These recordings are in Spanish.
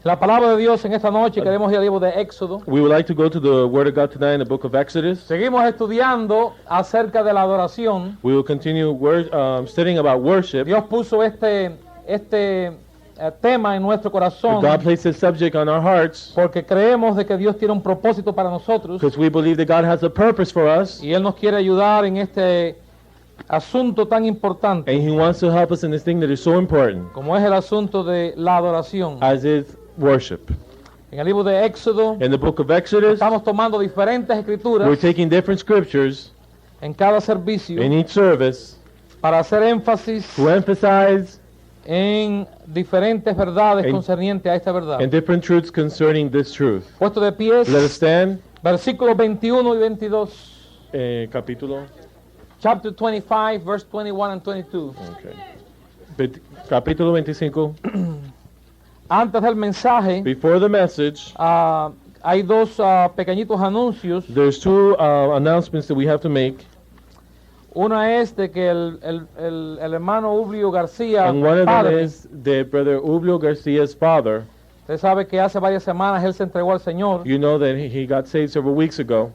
La palabra de Dios en esta noche queremos ir al libro de Éxodo. We would like to go to the Word of God tonight in the book of Exodus. Seguimos estudiando acerca de la adoración. We will continue studying about worship. Dios puso este tema en nuestro corazón God placed this subject on our hearts porque creemos de que Dios tiene un propósito para nosotros because we believe that God has a purpose for us, y Él nos quiere ayudar en este asunto tan importante and He wants to help us in this thing that is so important, como es el asunto de la adoración. as is worship. En el libro de Éxodo In the book of Exodus, estamos tomando diferentes escrituras we're taking different scriptures en cada servicio in each service para hacer énfasis to emphasize en diferentes verdades En- concernientes a esta verdad. and different truths concerning this truth. Puesto de pies, Let us stand. versículos 21 y 22. Capítulo. Chapter 25, verse 21 and 22. Okay. Capítulo 25. Antes del mensaje, Before the message, hay dos pequeñitos anuncios. there's two announcements that we have to make. Una es de que el hermano Ublio García, And one of them padre, is that Brother Ublio Garcia's father. usted sabe que hace varias semanas él se entregó al Señor. You know that he got saved several weeks ago.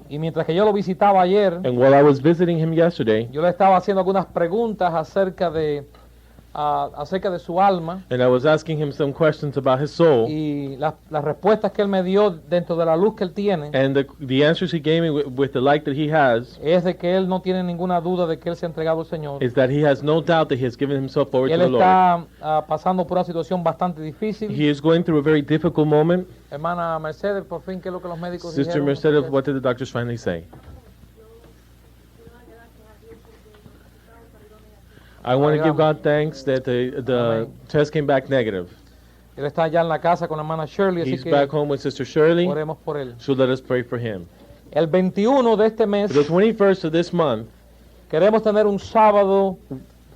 Y mientras que yo lo visitaba ayer, And while I was visiting him yesterday, yo le estaba haciendo algunas preguntas acerca de su alma. and I was asking him some questions about his soul, Y las respuestas que él me dio dentro de la luz que él tiene and the answers he gave me with the light that he has es de que él no tiene ninguna duda de que él se ha entregado al Señor. is that he has no doubt that he has given himself over Y to él the Lord. está pasando por una situación bastante difícil. He is going through a very difficult moment. Hermana Mercedes, por fin, ¿qué es lo que los médicos Sister dijeron? Mercedes, what did the doctors finally say? I want to give God thanks that the Amén. test came back negative. Él está allá en la casa con la hermana Shirley, así He's que back home with Sister Shirley, oremos por él. so let us pray for him. El 21 de este mes The 21st of this month, queremos tener un sábado,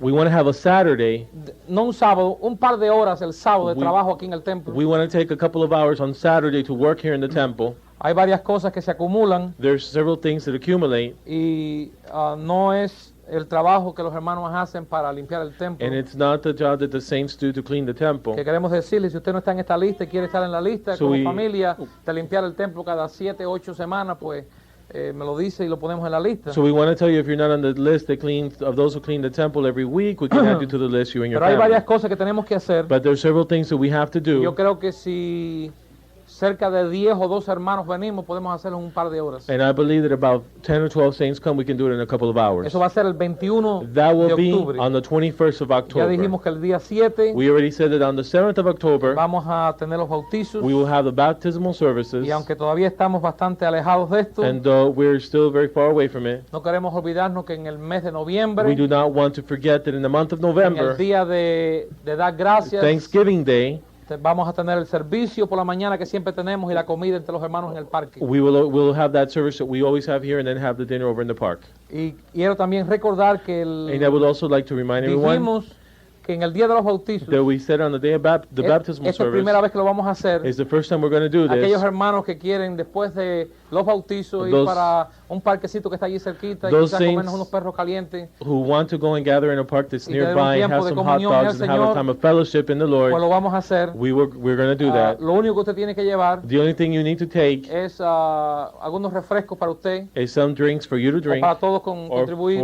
we want to have a Saturday. no un sábado, un par de horas el sábado de We- trabajo aquí en el templo. We want to take a couple of hours on Saturday to work here in the temple. Hay varias cosas que se acumulan There's several things that accumulate, y no es el trabajo que los hermanos hacen para limpiar el templo. and it's not the job that the saints do to clean the temple. Que queremos decirle, si usted no está en esta lista y quiere estar en la lista So como we- familia de limpiar el templo cada 7, 8 semanas, pues me lo dice y lo ponemos en la lista. So we want to tell you, if you're not on the list that of those who clean the temple every week, we can add you to the list, you and your Pero hay varias family. cosas que tenemos que hacer. But there's several things that we have to Yo do, creo que si cerca de 10 o 12 hermanos venimos, podemos hacerlo en un par de horas. and I believe that about 10 or 12 saints come, we can do it in a couple of hours. Eso va a ser el 21 That de will be octubre. on the 21st of Ya October. dijimos que el día 7 We already said that on the 7th of October, vamos a tener los bautizos. we will have the baptismal services, Y aunque todavía estamos bastante alejados de esto, and we're still very far away from it, no queremos olvidarnos que en el mes de we noviembre, do not want to forget that in the month of en el November, día de dar gracias, Thanksgiving Day, vamos a tener el servicio por la mañana que siempre tenemos y la comida entre los hermanos en el parque. we'll have that service that we always have here, and then have the dinner over in the park. Y quiero también recordar que And I would also like to remind everyone dijimos que en el día de los bautizos, that we said on the day of the baptismal esta es la primera service vez que lo vamos a hacer. is the first time we're going to do Aquellos this. hermanos que quieren después de los bautizos ir Those- para un parquecito que está allí cerquita y those quizás comernos saints unos perros calientes, Who want to go and gather in a park that's Y tener un nearby, tiempo have de some hot comunión en dogs, el and have a Señor, time of fellowship in the pues Lord. lo vamos a hacer. We're going to do that. Lo único que usted tiene que llevar The only thing you need to take es algunos refrescos para usted is some drinks for you to o drink, para todos or contribuir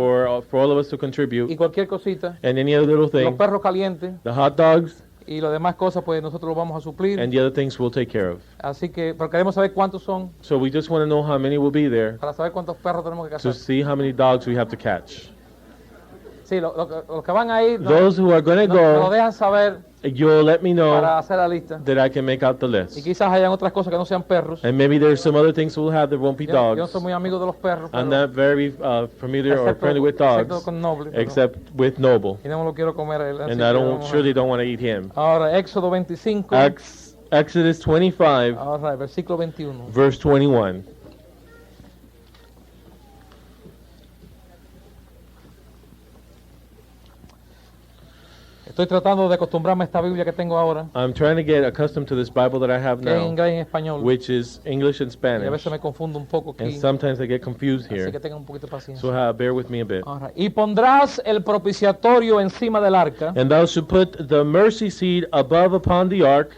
for all of us to y contribute, cualquier cosita. and any other little Los thing. perros calientes The hot dogs y las demás cosas pues nosotros lo vamos a suplir. and the other things we'll take care of. Así que, pero queremos saber cuántos son So we just want to know how many will be there para saber cuántos perros tenemos que to cazar. see how many dogs we have to catch. Sí, los que van a ir Those who are going to me lo go, dejan saber you'll let me know para hacer la lista. that I can make out the Y list. quizás hayan otras cosas que no sean perros. And maybe there's some other things we'll have that won't be Yo no dogs. soy muy amigo de los perros, I'm pero not very familiar or excepto- friendly with excepto dogs, con Noble, pero- except with Noble. y no me lo quiero comer a él. así And que I vamos a- surely don't want to eat him. Ahora, Éxodo 25, Exodus 25, ahora, versículo 21. verse 21. Estoy tratando de acostumbrarme a esta Biblia que tengo ahora, I'm trying to get accustomed to this Bible that I have que es en now, inglés y en español. which is English and Y a Spanish. veces me confundo un poco And aquí. sometimes I get confused Así here. que tengan un poquito de paciencia. So bear with me a bit. Ahora, y pondrás el propiciatorio encima del arca, And thou shalt put the mercy seat above upon the ark,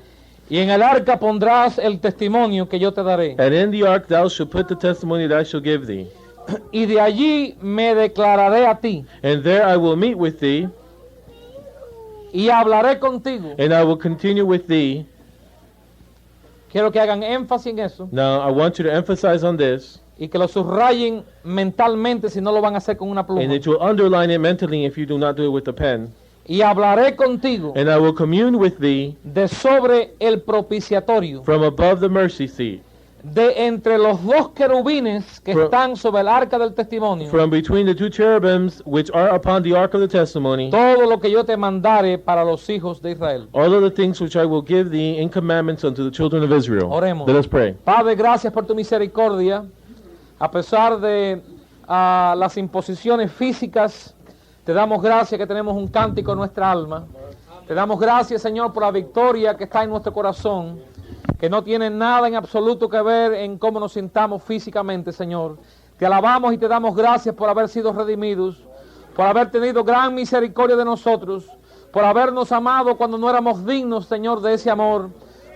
y en el arca pondrás el testimonio que yo te daré. and in the ark thou shalt put the testimony that I shall give thee. Y de allí me declararé a ti, And there I will meet with thee, y hablaré contigo. and I will continue with thee. Quiero que hagan énfasis en eso Now I want you to emphasize on this, y que lo subrayen mentalmente si no lo van a hacer con una and pluma. that you'll underline it mentally if you do not do it with a pen. Y hablaré contigo And I will commune with thee de sobre el propiciatorio, from above the mercy seat, de entre los dos querubines que From- están sobre el arca del testimonio. from between the two cherubims which are upon the ark of the testimony, Todo lo que yo te mandare para los hijos de Israel. all of the things which I will give thee in commandments unto the children of Israel. Oremos. Let us pray. Padre, gracias por tu misericordia. A pesar de las imposiciones físicas, te damos gracias que tenemos un cántico en nuestra alma. Te damos gracias, Señor, por la victoria que está en nuestro corazón, que no tiene nada en absoluto que ver en cómo nos sintamos físicamente, Señor. Te alabamos y te damos gracias por haber sido redimidos, por haber tenido gran misericordia de nosotros, por habernos amado cuando no éramos dignos, Señor, de ese amor,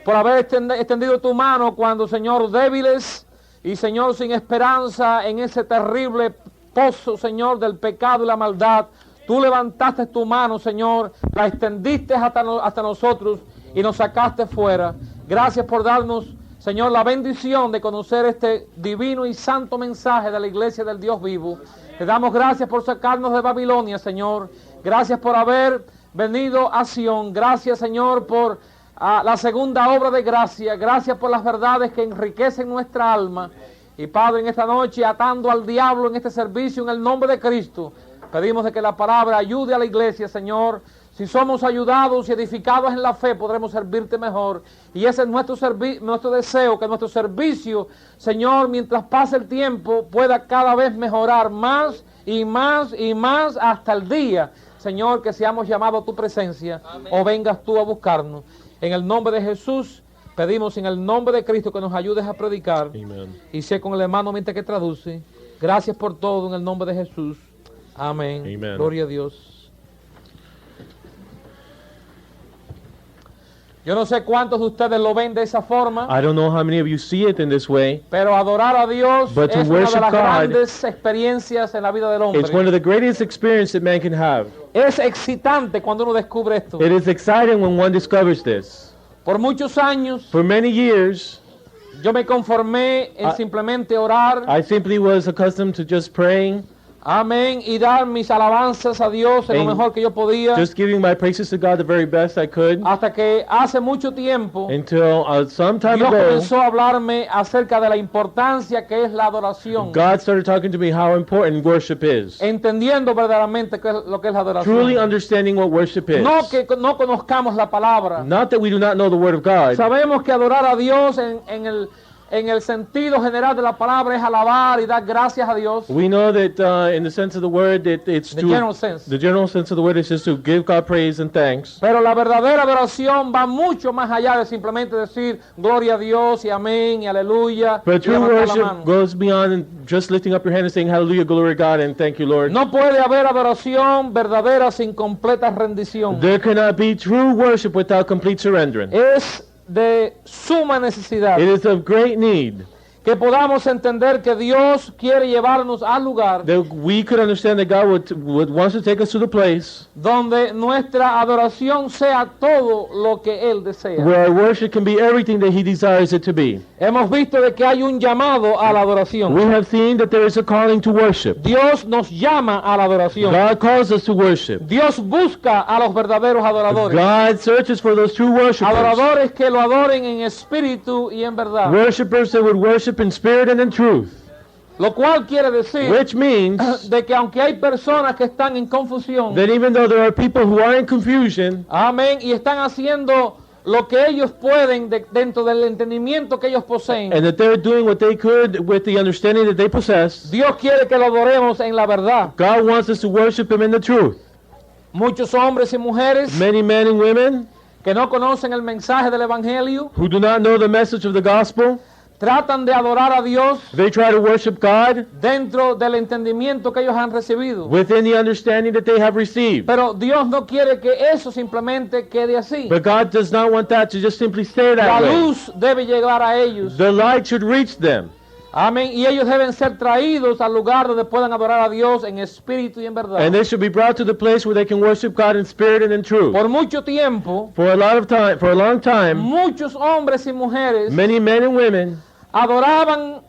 por haber extendido tu mano cuando, Señor, débiles y, Señor, sin esperanza en ese terrible pozo, Señor, del pecado y la maldad. Tú levantaste tu mano, Señor, la extendiste hasta nosotros y nos sacaste fuera. Gracias por darnos, Señor, la bendición de conocer este divino y santo mensaje de la iglesia del Dios vivo. Te damos gracias por sacarnos de Babilonia, Señor. Gracias por haber venido a Sion. Gracias, Señor, por la segunda obra de gracia. Gracias por las verdades que enriquecen nuestra alma. Y Padre, en esta noche, atando al diablo en este servicio, en el nombre de Cristo, pedimos de que la palabra ayude a la iglesia, Señor. Si somos ayudados y edificados en la fe, podremos servirte mejor. Y ese es nuestro deseo, que nuestro servicio, Señor, mientras pase el tiempo, pueda cada vez mejorar más y más y más hasta el día, Señor, que seamos llamados a tu presencia. Amén. O vengas tú a buscarnos. En el nombre de Jesús, pedimos en el nombre de Cristo que nos ayudes a predicar. Amen. Y sé con el hermano mientras que traduce. Gracias por todo en el nombre de Jesús. Amén. Amen. Gloria a Dios. Yo no sé cuántos de ustedes lo ven de esa forma, I don't know how many of you see it in this way. pero adorar a Dios But to es una de worship las God, grandes experiencias en la vida del It's one hombre. of the greatest experiences that man can have. Es excitante cuando uno descubre esto. It is exciting when one discovers this. Por muchos años For many years, yo me conformé en I- simplemente orar, I simply was accustomed to just praying, amén, y dar mis alabanzas a Dios en lo And mejor que yo podía, just giving my praises to God the very best I could, hasta que hace mucho tiempo until some time Dios ago, comenzó a hablarme acerca de la importancia que es la adoración, God started talking to me how important worship is. entendiendo verdaderamente lo que es la Truly adoración. understanding what worship is. No que no conozcamos la palabra. Not that we do not know the Word of God. Sabemos que adorar a Dios en el sentido general de la palabra es alabar y dar gracias a Dios. We know that in the sense of the word, that it's The to general sense. the general sense of the word is just to give God praise and thanks. Pero la verdadera adoración va mucho más allá de simplemente decir gloria a Dios y amén y aleluya. But y true levantar la worship mano. goes beyond just lifting up your hand and saying hallelujah, glory to God, and thank you, Lord. No puede haber adoración verdadera sin completa rendición. There cannot be true worship without complete surrendering. Es de suma necesidad It is of great need que podamos entender que Dios quiere llevarnos al lugar that we could understand that God would wants to take us to the place donde nuestra adoración sea todo lo que Él desea. where our worship can be everything that He desires it to be. Hemos visto de que hay un llamado a la We adoración. have seen that there is a calling to worship. Dios nos llama a la adoración. God calls us to worship. Dios busca a los verdaderos adoradores. God searches for those true worshipers. Adoradores que lo adoren en espíritu y en verdad. Worshipers that would worship in spirit and in truth. Lo cual quiere decir Which means de que aunque hay personas que están en confusión, that even though there are people who are in confusion amén, y están haciendo lo que ellos pueden dentro del entendimiento que ellos poseen, and that they're doing what they could with the understanding that they possess, Dios quiere que lo adoremos en la verdad. God wants us to worship Him in the truth. Muchos hombres y mujeres Many men and women que no conocen el mensaje del Evangelio who do not know the message of the gospel, tratan de adorar a Dios they try to worship God dentro del entendimiento que ellos han recibido. within the understanding that they have received. Pero Dios no quiere que eso simplemente quede así. But God does not want that to just simply stay La that way. luz debe llegar a ellos. The light should reach them. Amén. Y ellos deben ser traídos al lugar donde puedan adorar a Dios en espíritu y en verdad. And they should be brought to the place where they can worship God in spirit and in truth. Por mucho tiempo, For a long time, muchos hombres y mujeres many men and women, adoraban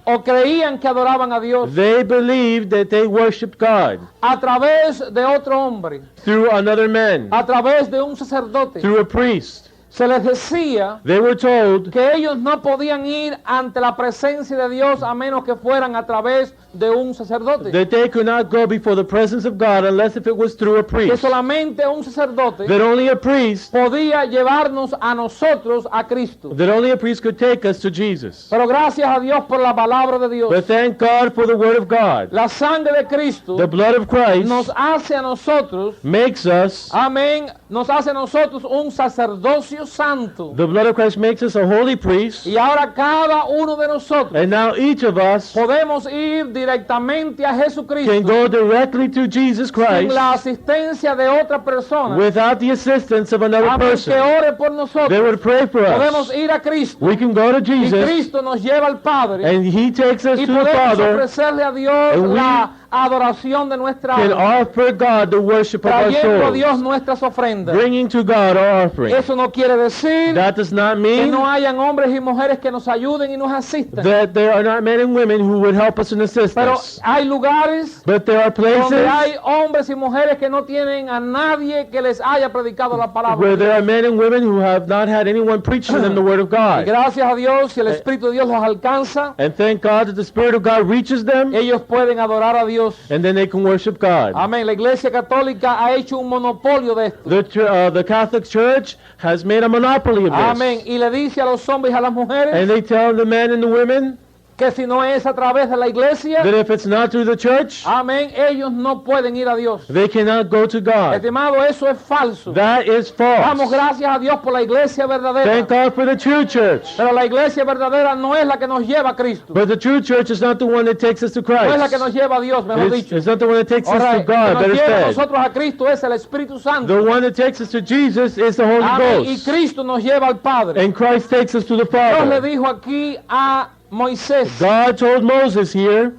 o creían que adoraban a Dios they believed that they worshiped God a través de otro hombre, through another man, a través de un sacerdote. through a priest. Se les decía They were told que ellos no podían ir ante la presencia de Dios a menos que fueran a través de un sacerdote. that they could not go before the presence of God unless if it was through a Que priest. solamente un sacerdote That only a priest, podía llevarnos a nosotros a Cristo. that only a priest could take us to Jesus. Pero gracias a Dios por la palabra de Dios. But thank God for the word of God. La sangre de Cristo The blood of Christ nos hace a nosotros, makes us, amén, nos hace a nosotros un sacerdocio santo. the blood of Christ makes us a holy priest. Y ahora cada uno de nosotros And now each of us podemos ir directamente a can Jesucristo go directly to Jesus sin Christ la asistencia de otra persona, without the assistance of another amén, que person. ore por They nosotros. would pray for Podemos us. ir a Cristo We can go to y Jesus Cristo nos lleva al Padre and He takes us y to the podemos Father, ofrecerle a Dios and we la adoración de nuestra can alma, offer God the worship of our trayendo a Dios souls, nuestras ofrendas. bringing to God our offering. Eso no quiere decir That does not que mean no hayan hombres y mujeres que nos ayuden y nos asistan. that there are not men and women who would help us and assist Pero us. hay lugares But there are donde places hay hombres y mujeres que no tienen a nadie que les haya predicado la palabra. where there are men and women who have not had anyone preach to them the word of Y God. gracias a Dios, si el Espíritu de Dios los alcanza, And thank God that the Spirit of God reaches them, ellos pueden adorar a Dios. and then they can worship God. Amén. La Iglesia Católica ha hecho un monopolio de esto. The Catholic Church has made a monopoly of Amén. this. Y le dice a los hombres y a las mujeres And they tell the men and the women que si no es a través de la iglesia, that if it's not through the church, amén, ellos no pueden ir a Dios. they cannot go to God. Estimado, eso es falso. That is Damos false. gracias a Dios por la iglesia verdadera. Thank God for the true church. Pero la iglesia verdadera no es la que nos lleva a Cristo. But the true church is not the one that takes us to No es la que Christ. nos lleva a Dios, mejor dicho. It's not the one that takes us to Alright, God, que nos better lleva a said. nosotros a Cristo es el Espíritu Santo. The one that takes us to Jesus is the Holy Amén. Y Ghost. Cristo nos lleva al Padre. And Christ takes us to the Dios le Father. dijo aquí a Moisés, God told Moses here,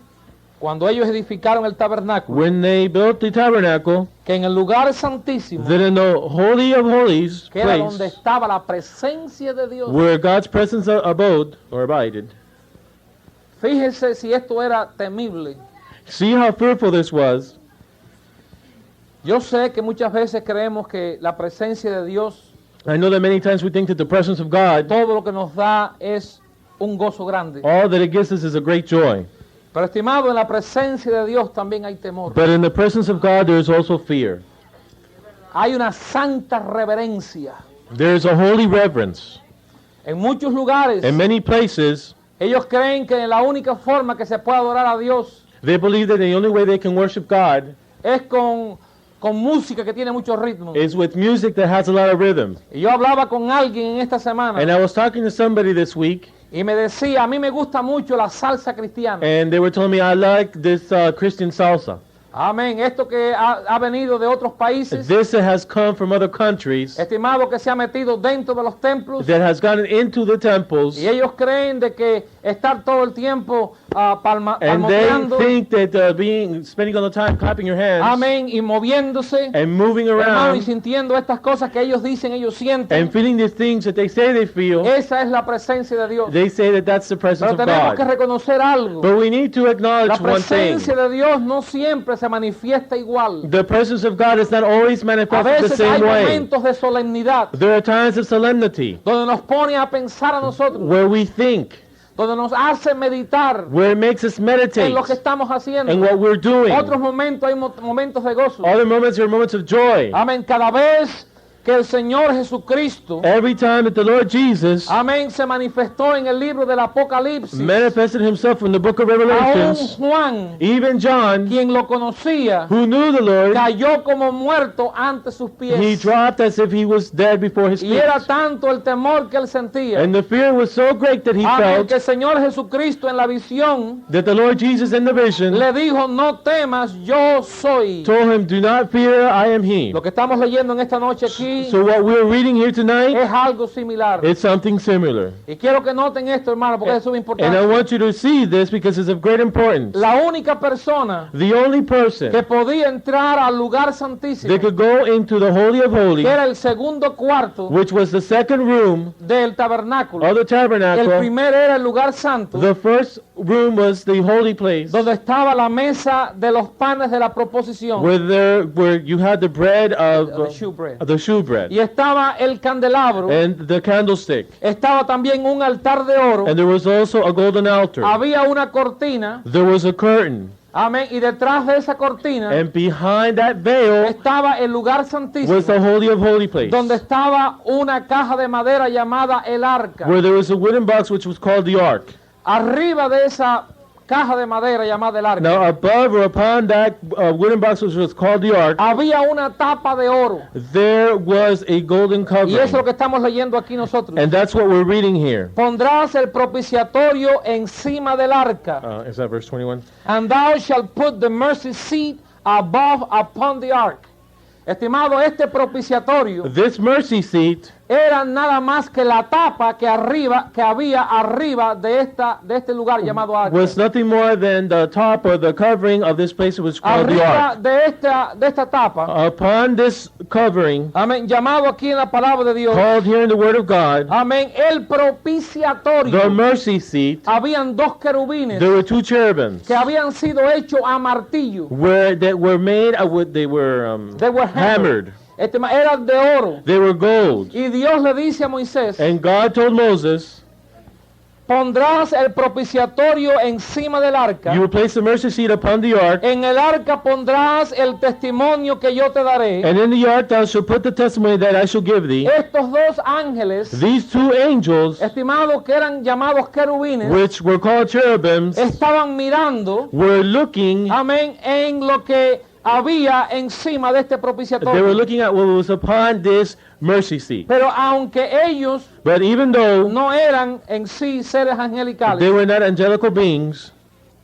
cuando ellos edificaron el tabernáculo, when they built the tabernacle, que en el lugar santísimo, that in the Holy of Holies que era donde place, estaba la presencia de Dios. where God's presence abode, or abided, Fíjese si esto era temible. see how fearful this was. Yo sé que muchas veces creemos que la presencia de Dios, I know that many times we think that the presence of God, todo lo que nos da es un gozo grande. all that it gives us is a great joy. Pero estimado, en la presencia de Dios también hay temor. But in the presence of God, there is also fear. Hay una santa reverencia. There is a holy reverence. En muchos lugares, In many places, ellos creen que la única forma que se puede adorar a Dios they believe that the only way they can worship God es con música que tiene mucho ritmo. is with music that has a lot of rhythm. Y yo hablaba con alguien en esta semana And I was talking to somebody this week, y me decía, a mí me gusta mucho la salsa cristiana. and they were telling me, I like this Christian salsa. Amén. Esto que ha venido de otros países, This that has come from other countries, estimado, que se ha metido dentro de los templos, that has gotten into the temples, y ellos creen de que estar todo el tiempo and they palmoteando, think that spending all the time clapping your hands amén, y moviéndose, and moving hermano, y around sintiendo estas cosas que ellos dicen, ellos sienten, and feeling these things that they say they feel, esa es la presencia de Dios. they say that that's the presence Pero of tenemos que God. reconocer algo. But we need to La acknowledge one thing. presencia de Dios no siempre se manifiesta igual. The presence of God is not always A manifested the veces hay same way. momentos de solemnidad There are times of solemnity donde nos pone a pensar a nosotros, where we think, donde nos hace meditar where it makes us meditate en lo que estamos and haciendo. what we're doing. Otros momentos hay momentos de gozo. Other moments are moments of joy. Amén. Cada vez que el Señor Jesucristo, every time that the Lord Jesus amén, se manifestó en el libro del Apocalipsis, manifested himself in the book of aún Revelations, Juan, even John, quien lo conocía, who knew the Lord, cayó como muerto ante sus he pies. dropped as if he was dead before his Y feet. era tanto el temor que él sentía, And the fear was so great that he amén, felt que el Señor Jesucristo en la visión that the Lord Jesus in the vision le dijo, no temas, yo soy. told him, do not fear, I am he. Lo que estamos leyendo en esta noche aquí So what we're reading here tonight, es algo similar. it's something similar. Y quiero que noten esto, hermano, porque eso es And I importante. want you to see this because it's of great importance. La única persona The only que person podía entrar al lugar santísimo, that could go into the Holy of que Holies, era el segundo cuarto which was the second room del tabernáculo. of the El tabernacle. primero era el lugar santo, The first room was the holy place, donde estaba la mesa de los panes de la proposición, where you had the bread of the shewbread. the shewbread Y estaba el candelabro, and the candlestick, estaba también un altar de oro, and there was also a golden altar. había una cortina, There was a curtain, amén, y detrás de esa cortina and behind that veil estaba el lugar was santísimo, the holy of holy place, donde estaba una caja de madera llamada el arca. where there was a wooden box which was called the ark. Arriba de esa caja de madera llamada el arca Now above or upon that wooden box which was called the ark, había una tapa de oro. there was a golden Y eso es lo covering. que estamos leyendo aquí nosotros. And that's what we're reading here. Pondrás el propiciatorio encima del arca, Is that verse 21? and thou shalt put the mercy seat above upon the ark. Estimado, este propiciatorio This mercy seat era nada más que la tapa que había arriba de este lugar llamado arca. was nothing more than the top or the covering of this place that was called the Arriba ark. de esta tapa, Upon this covering, amén, llamado aquí en la palabra de Dios, called here in the Word of God, amén, el the propiciatorio, mercy seat, habían dos querubines there were two cherubims que habían sido hechos a martillo. that were made They were hammered. Eran de oro. They were gold. Y Dios le dice a Moisés, And God told Moses, pondrás el propiciatorio encima del arca. you will place the mercy seat upon the ark, En el arca pondrás el testimonio que yo te daré. and in the ark thou shalt put the testimony that I shall give thee. Estos dos ángeles, These two angels, estimados que eran llamados querubines, which were called cherubims, estaban mirando, were looking, amén, en lo que había encima de este they were propiciatorio. looking at what was upon this mercy seat. Pero aunque ellos But even though no eran en sí seres they angelicales, were not angelical beings,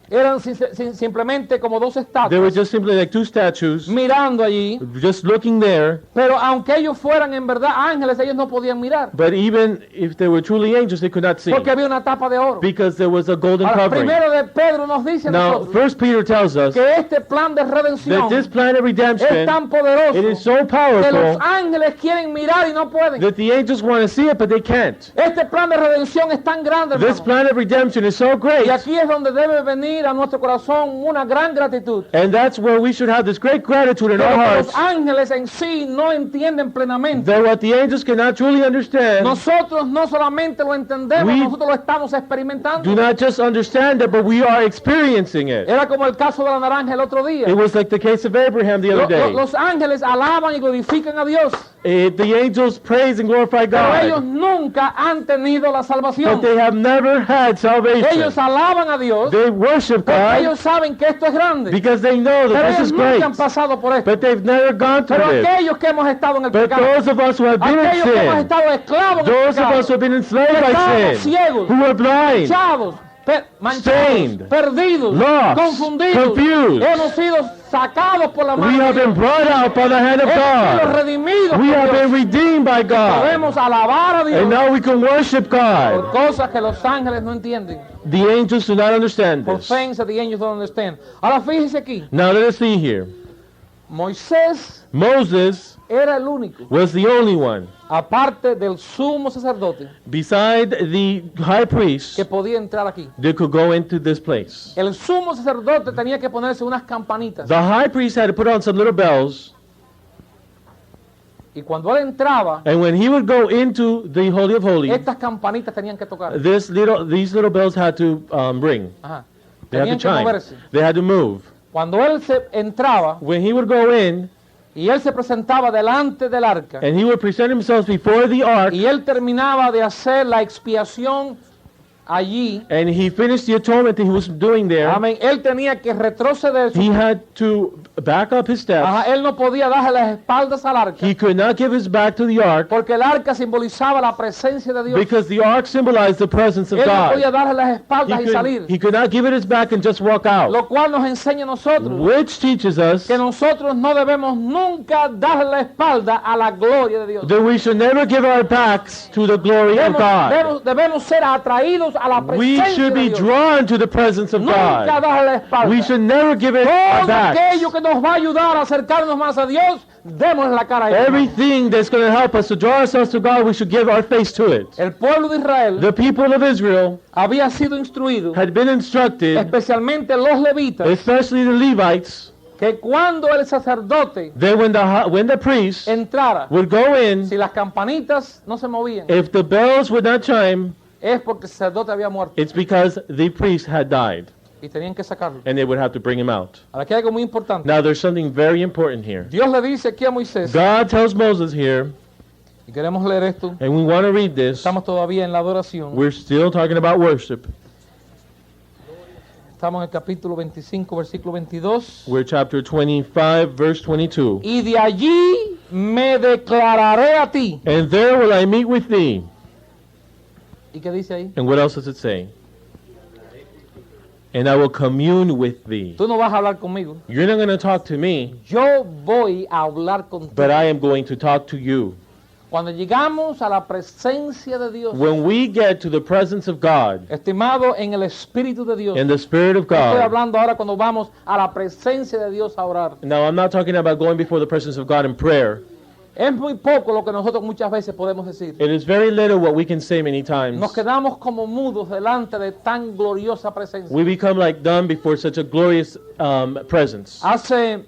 eran simplemente como dos they were estatuas just simply like two statues, mirando allí. just looking there. Pero aunque ellos fueran en verdad ángeles, ellos no podían mirar, But even if they were truly angels, they could not see, porque había una tapa de oro. because there was a golden Ahora, covering. primero de Pedro nos dice a Now, nosotros First Peter tells us que este plan de that redención this plan of es redemption, tan poderoso it is so que los powerful ángeles quieren mirar y no pueden. that the angels want to see it, but they can't. Este plan de redención es tan grande, This hermano. plan of redemption is so great, Y aquí es donde debe venir a nuestro corazón una gran gratitud. and that's where we should have this great gratitude in Que our lo que hearts, los ángeles en sí no entienden plenamente. that what the angels cannot truly understand, Nosotros no solamente lo entendemos, We nosotros lo estamos experimentando. do not just understand it, but we are experiencing it. Era como el caso de la naranja el otro día. It was like the case of Abraham the other day. Los ángeles alaban y glorifican a Dios, The angels praise and glorify pero ellos God, nunca han tenido la but salvación. they have never had salvation. Ellos alaban a Dios They worship porque God ellos saben que esto es grande, because they know pero that this ellos is great, nunca han pasado por esto. but they've never gone Pero through this. aquellos que hemos estado en el But pecado, those of us who have been in aquellos que hemos sin, estado esclavos en el those of pecado, us who have been enslaved que by estábamos sin, ciegos, who are blind, manchados, manchados, stained, perdidos, lost, confundidos, confused. hemos sido sacados por la we mano de have been Dios, brought out by the hand of hemos sido God. redimidos We por have Dios. been redeemed by God. Podemos alabar a Dios And now we can worship por God. cosas que los ángeles no entienden, The angels do not understand por this. things that the angels don't understand. Ahora fíjese aquí, Now let us see here. Moisés Moses era el único, was the only one, aparte del sumo sacerdote, beside the high priest, que podía entrar aquí. that could go into this place. El sumo sacerdote tenía que ponerse unas campanitas, The high priest had to put on some little bells, y cuando él entraba, and when he would go into the Holy of Holies, estas campanitas tenían que tocar. these little bells had to ring. Ajá. They had Tenían to que chime. moverse. They had to move. Cuando él se entraba, When he would go in, Y él se presentaba delante del arca. and he would present himself before the ark, Y él terminaba de hacer la expiación allí. and he finished the atonement that he was doing there. Amén. Él tenía que retroceder. He had to back up his steps. Ajá, él no podía darle las espaldas al arca. He could not give his back to the ark Porque el arca simbolizaba la presencia de Dios. because the ark symbolized the presence of Él no podía God. darle las espaldas y salir. He could not give it his back and just walk out, Lo cual nos enseña a nosotros which teaches us que nosotros no debemos nunca darle la espalda a la gloria de Dios. that we should never give our backs to the glory of God. Debemos ser atraídos a la We presencia should de be Dios. drawn to the presence of Nunca God. darle la espalda. We should never give it our Todo backs. aquello que nos va a ayudar a acercarnos más a Dios, démosle la cara a Él. Everything that's going to help us to draw ourselves to God, we should give our face to it. El pueblo de Israel The people of Israel había sido instruido, had been instructed, especialmente los levitas, especially the Levites, que cuando el sacerdote that when the priest entrara, would go in, si las campanitas no se movían, if the bells would not chime, es porque el sacerdote había muerto it's because the priest had died, y tenían que sacarlo. and they would have to bring him out. Ahora aquí hay algo muy importante. Now there's something very important here. Dios le dice aquí a Moisés, God tells Moses here, y queremos leer esto, and we want to read this. estamos todavía en la adoración, We're still talking about worship. estamos en el capítulo 25, versículo 22. We're chapter 25, verse 22. Y de allí me declararé a ti. And there will I meet with thee. ¿Y qué dice ahí? And what else does it say? And I will commune with thee. Tú no vas a hablar conmigo. You're not going to talk to me, Yo voy a hablar contigo. but I am going to talk to you. Cuando llegamos a la presencia de Dios, When we get to the presence of God, estimado en el Espíritu de Dios, in the Spirit of estoy God. hablando ahora cuando vamos a la presencia de Dios a orar. Now, I'm not talking about going before the presence of God in prayer. Es muy poco lo que nosotros muchas veces podemos decir. It is very little what we can say many times. Nos quedamos como mudos delante de tan gloriosa presencia. We become like dumb before such a glorious presence. Hace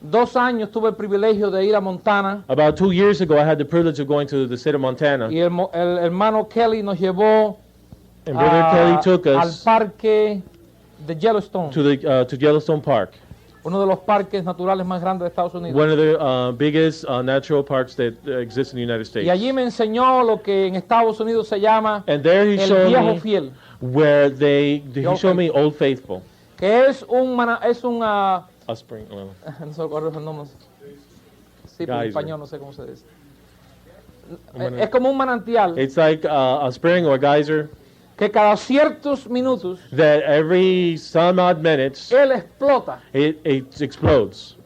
2 años tuve el privilegio de ir a Montana About 2 years ago, I had the privilege of going to the state of Montana. y el hermano Kelly nos llevó And Brother Kelly took al us parque de Yellowstone, to Yellowstone Park, uno de los parques naturales más grandes de Estados Unidos. one of the biggest natural parks that exist in the United States. Y allí me enseñó lo que en Estados Unidos se llama And there he el showed viejo me fiel, where he showed me Old Faithful. que es un A spring. no sé cuál es el nombre. Sí, pero en Geyser. español no sé cómo se dice. Bueno. Es como un manantial It's like a spring or a geyser que cada ciertos minutos that every some odd minutes él explota. it explodes.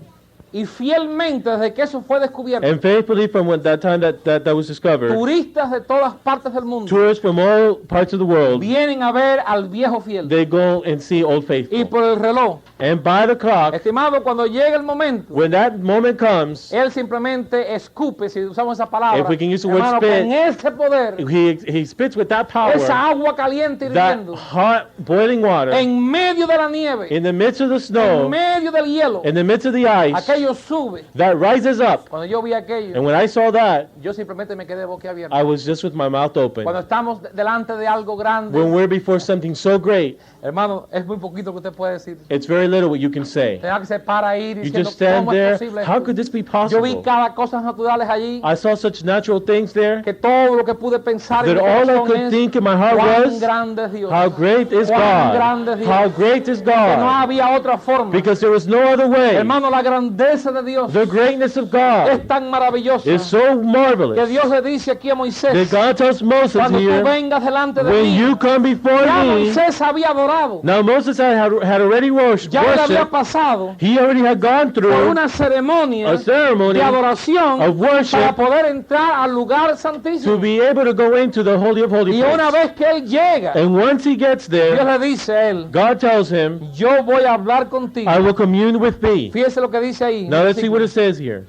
Y fielmente, desde que eso fue descubierto, And faithfully, from that time that was discovered, turistas de todas partes del mundo tourists from all parts of the world, vienen a ver al viejo fiel. they go and see Old Y Faithful. por el reloj, And by the clock, estimado, cuando llega el momento, when that moment comes, él simplemente escupe, si usamos esa palabra, If we can use the word hermano, spit, con ese poder, he spits with that power, esa agua caliente that hirviendo, hot boiling water, en medio de la nieve, in the midst of the en snow, medio del hielo, in the midst of the ice, aquello sube. that rises up. Cuando yo vi aquello, And when I saw that, yo simplemente me quedé boquiabierto. I was just with my mouth open. Cuando estamos delante de algo grande, When we're before something so great, hermano, es muy poquito que usted puede decir. it's very little what you can say. Tenga que se para ahí You diciendo, just stand ¿cómo es there. posible How esto? could this be Yo vi possible? cada cosas naturales allí, I saw such natural things there que todo lo que pude pensar en that mi all I corazón could es, think in my heart cuán was, grande es Dios. how great is Cuán grande es God? Dios. How great is Que no God? había otra forma. Because there was no other way. Hermano, la grandeza de Dios The greatness of God es tan maravillosa is so que marvelous Dios le dice aquí a that Moisés, God tells Moses cuando tú here, vengas delante de when mí, you come before ya me, Moisés había adorado, now Moses had already worshipped. ya él había pasado He already had gone por through una ceremonia a ceremony de adoración of worship para poder entrar al lugar to santísimo. be able to go into the Holy of Holy Y una Place. vez que él llega, And once he gets Dios there, le dice a él, God tells him, yo voy a hablar contigo. I will commune with thee. Fíjese lo que dice ahí. Now let's see what it says here.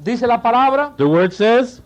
Dice la palabra, The word says,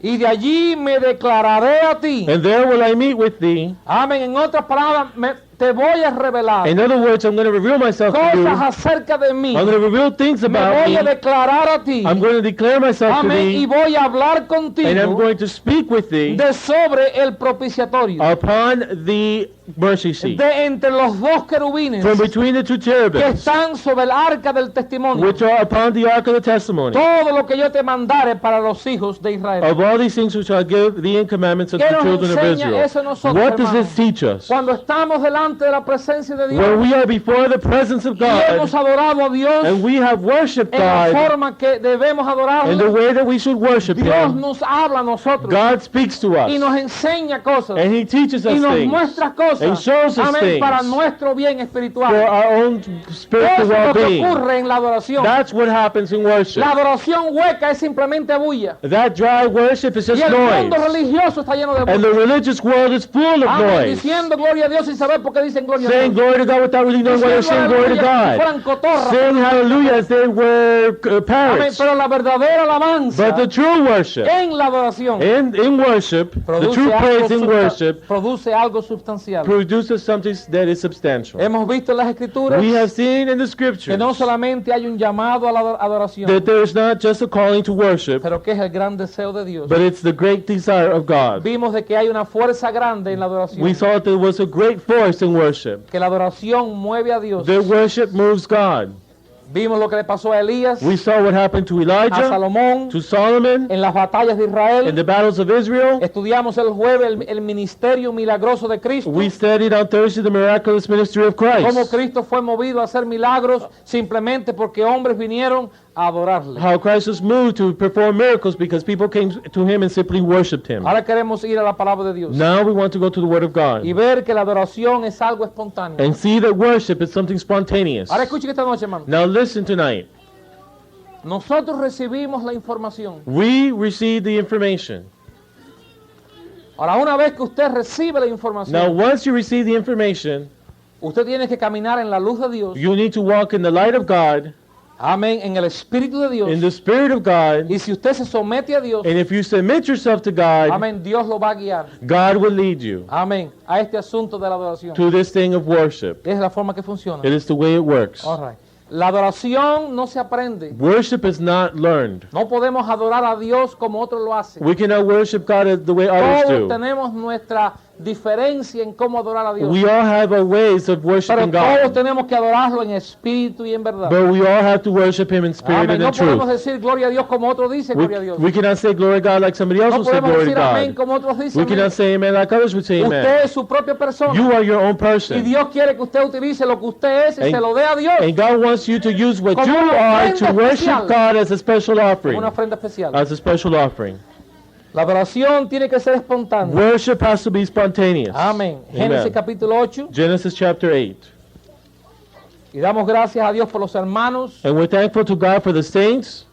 y de allí me declararé a ti. and there will I meet with thee. Amén. En otras palabras, te voy a revelar In other words, I'm going to reveal myself to cosas you. acerca de mí. I'm going to reveal things Me about voy a me. declarar a ti. I'm going to declare myself to Amén. Y thee. voy a hablar And I'm contigo going to speak with thee de sobre el propiciatorio. upon the mercy seat. De entre los dos querubines From between the two que cherubims, están sobre el arca del testimonio. which are upon the ark of the testimony. Todo lo que yo te mandare para los hijos de Israel. Of all these things which I give thee in commandments unto ¿Qué the nos children of enseña eso a Israel. nosotros, What does hermano? this teach us? Cuando estamos delante de la presencia de When Dios we are before the presence of y hemos God adorado a Dios and we have worshipped en la God forma que debemos in the adorarlo, way that we should worship Dios Him, nos habla a nosotros God speaks to y us nos enseña cosas and He teaches y us nos things muestra and cosas, shows us amén, things para nuestro bien for espiritual. our own spiritual Eso es lo que well-being. ocurre en la adoración. That's what happens in worship. La adoración hueca es simplemente bulla. That dry worship is Y just el mundo noise. religioso está lleno de And the bulla. religious world is full of Amén, noise. diciendo gloria a Dios sin saber por qué dicen gloria a Saying Dios. glory to God without really knowing why they're saying glory to Aleluya, si God. fueran cotorras. Saying hallelujah as they were Amén, parrots. pero la verdadera alabanza But the true worship, en la adoración in worship, the true praise in worship produce algo sustancial. produces something that is substantial. Hemos visto en las escrituras We have seen in the que scriptures no solamente hay un llamado a la adoración, that there is not just a calling to worship, pero que es el gran deseo de Dios. but it's the great desire of God. Vimos de que hay una fuerza grande en la adoración, We saw that there was a great force in worship. que la adoración mueve a Dios. The worship moves God. Vimos lo que le pasó a Elías, We saw what happened to a Elijah, Salomón, to Solomon, en las batallas de in Israel. the battles of Israel. Estudiamos el jueves el ministerio milagroso de Cristo, We studied on Thursday the miraculous ministry of cómo Christ. Cristo fue movido a hacer milagros simplemente porque hombres vinieron a adorarle. How Christ was moved to perform miracles because people came to him and simply worshipped him. Ahora queremos ir a la palabra de Dios Now we want to go to the Word of God y ver que la adoración es algo espontáneo. and see that worship is something spontaneous. Ahora escuchen esta noche, hermano. Now listen tonight. Nosotros recibimos la información. We receive the information. Ahora, una vez que usted recibe la Now información, once you receive the information, usted tiene que caminar en la luz de Dios. you need to walk in the light of God, Amén. En el Espíritu de Dios. in the Spirit of God, Y si usted se somete a Dios, and if you submit yourself to God, amén, Dios lo va a guiar. God will lead you Amén. A este asunto de la adoración. to this thing of worship. Es la forma que funciona. It is the way it works. All right. La adoración no se aprende. Worship is not learned. No podemos adorar a Dios como otros lo hacen. We cannot worship God as the way others Todos do. tenemos nuestra diferencia en cómo adorar a Dios. We all have our ways of Pero worshiping todos God, tenemos que adorarlo en espíritu y en verdad. but we all have to worship Him in spirit Amén. and No in podemos truth. decir gloria a Dios como otros dicen gloria a Dios. We cannot say glory to God like somebody else No will say podemos glory to decir amén God. como otros dicen We amén. cannot say amen like others would say Usted amen. es su propia persona. You are your own Y person. Dios quiere que usted utilice lo que usted es y And- se lo dé a Dios And God wants you to use what Como you una are ofrenda to worship especial. God as a special como offering. una ofrenda especial. As a special offering. La adoración tiene que ser espontánea. Worship has to be spontaneous. Amén. Génesis Amen. capítulo 8. Genesis chapter 8. Y damos gracias a Dios por los hermanos And we're thankful to God for the saints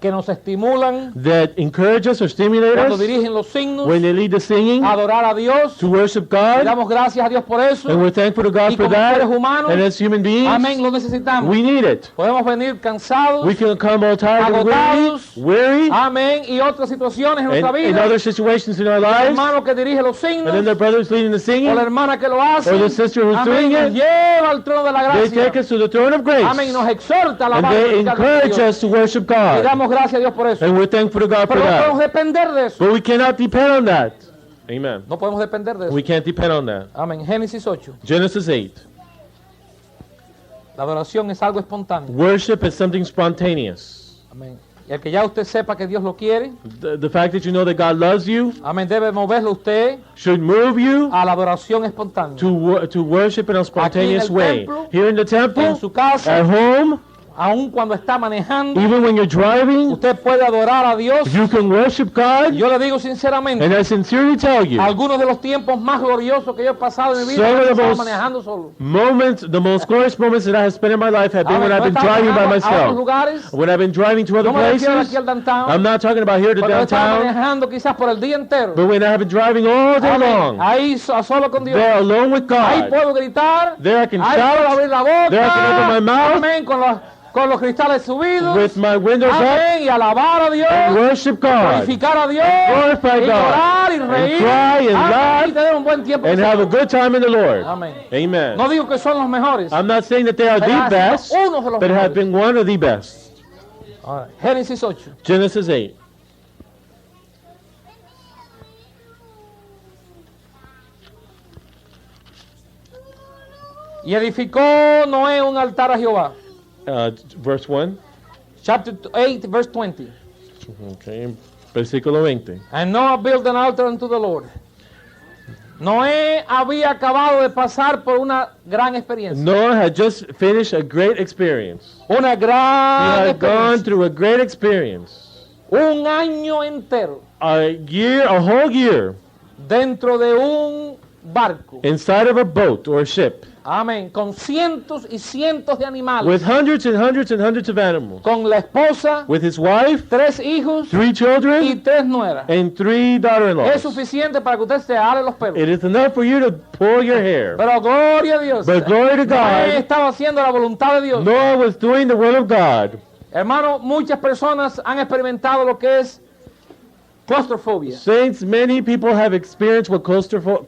que nos estimulan that encourage us or stimulate cuando us dirigen los signos when they lead the singing a adorar a Dios. to worship Y God. damos gracias a Dios por eso. And we're thankful to God Y for como that. seres humanos, And as human beings, amén, lo necesitamos. we need it. Podemos venir cansados, We can come all tired and Agotados. weary, amén, y otras situaciones en nuestra and in vida. other situations in our El lives, hermano que dirige los and then signos, the brothers leading the o singing, la hermana que lo hace, or the sister who's amén, doing nos it, lleva al trono de la they gracia. take us to the throne of grace. Amén, y nos exhorta a la And they encourage us to worship Y God. damos gracias a Dios por eso. And we're thankful to God for Pero no podemos that. depender de eso. But we cannot depend on that. Amen. No podemos depender de eso. We can't depend on that. Amén. Génesis 8. Genesis 8. La adoración es algo espontáneo. Worship is something spontaneous. Amén. Y el que ya usted sepa que Dios lo quiere, The fact that you know that God loves you amén, debe moverlo usted should move you a la adoración espontánea. to worship in a spontaneous way. templo, Here in the En temple, su casa, at home, aun cuando está manejando, even when you're driving, usted puede adorar a Dios. you can worship God. Yo le digo sinceramente, And I sincerely tell you, algunos de los tiempos más gloriosos que yo he pasado en mi vida, Some of he the estado most- manejando solo. the most glorious moments that I have spent in my life have been Amén. when I've No been estaba driving by manejando a otros myself. lugares. When I've been driving to other No me refiero places, aquí al downtown. I'm not talking about here to Pero yo estaba downtown, manejando quizás por el día entero. but when I have been driving all day Amén. long, Ahí a solo con Dios. there alone with Ahí God. puedo gritar. There I can Ahí puedo shout. abrir la boca. There I can open my mouth. Amén. Con los con los cristales subidos, with my windows up, amén, y alabar a Dios, and worship God, glorificar a Dios, glorify y God, llorar y and reír, cry and amén, laugh, y tener un buen tiempo and con el have a Señor. good time in the Lord. Amén. Amen. No digo que son los mejores, I'm not saying that they are pero the han best, sido unos de los but have mejores. been one of the best. Ahora, Génesis 8. Genesis 8. Y edificó Noé un altar a Jehová. Verse 1. Chapter 8, verse 20. Okay. Versículo 20. And Noah built an altar unto the Lord. Noé había acabado de pasar por una gran experiencia. Noah had just finished a great experience. Una He gran had gone experiencia. through a great experience. Un año entero A whole year, dentro de un barco. inside of a boat or a ship, Amén. Con cientos y cientos de animales. with hundreds and hundreds and hundreds of animals, Con la esposa, with his wife, 3 hijos 3 y children, 3 nueras. and 3 Es daughter-in-laws. suficiente para que usted se ale los pelos. It is enough for you to pull your hair. Pero gloria a Dios. But glory to Noé God, estaba haciendo la voluntad de Dios. Noah was doing the will of God. Hermano, muchas personas han experimentado lo que es claustrofobia. Saints, many people have experienced what Es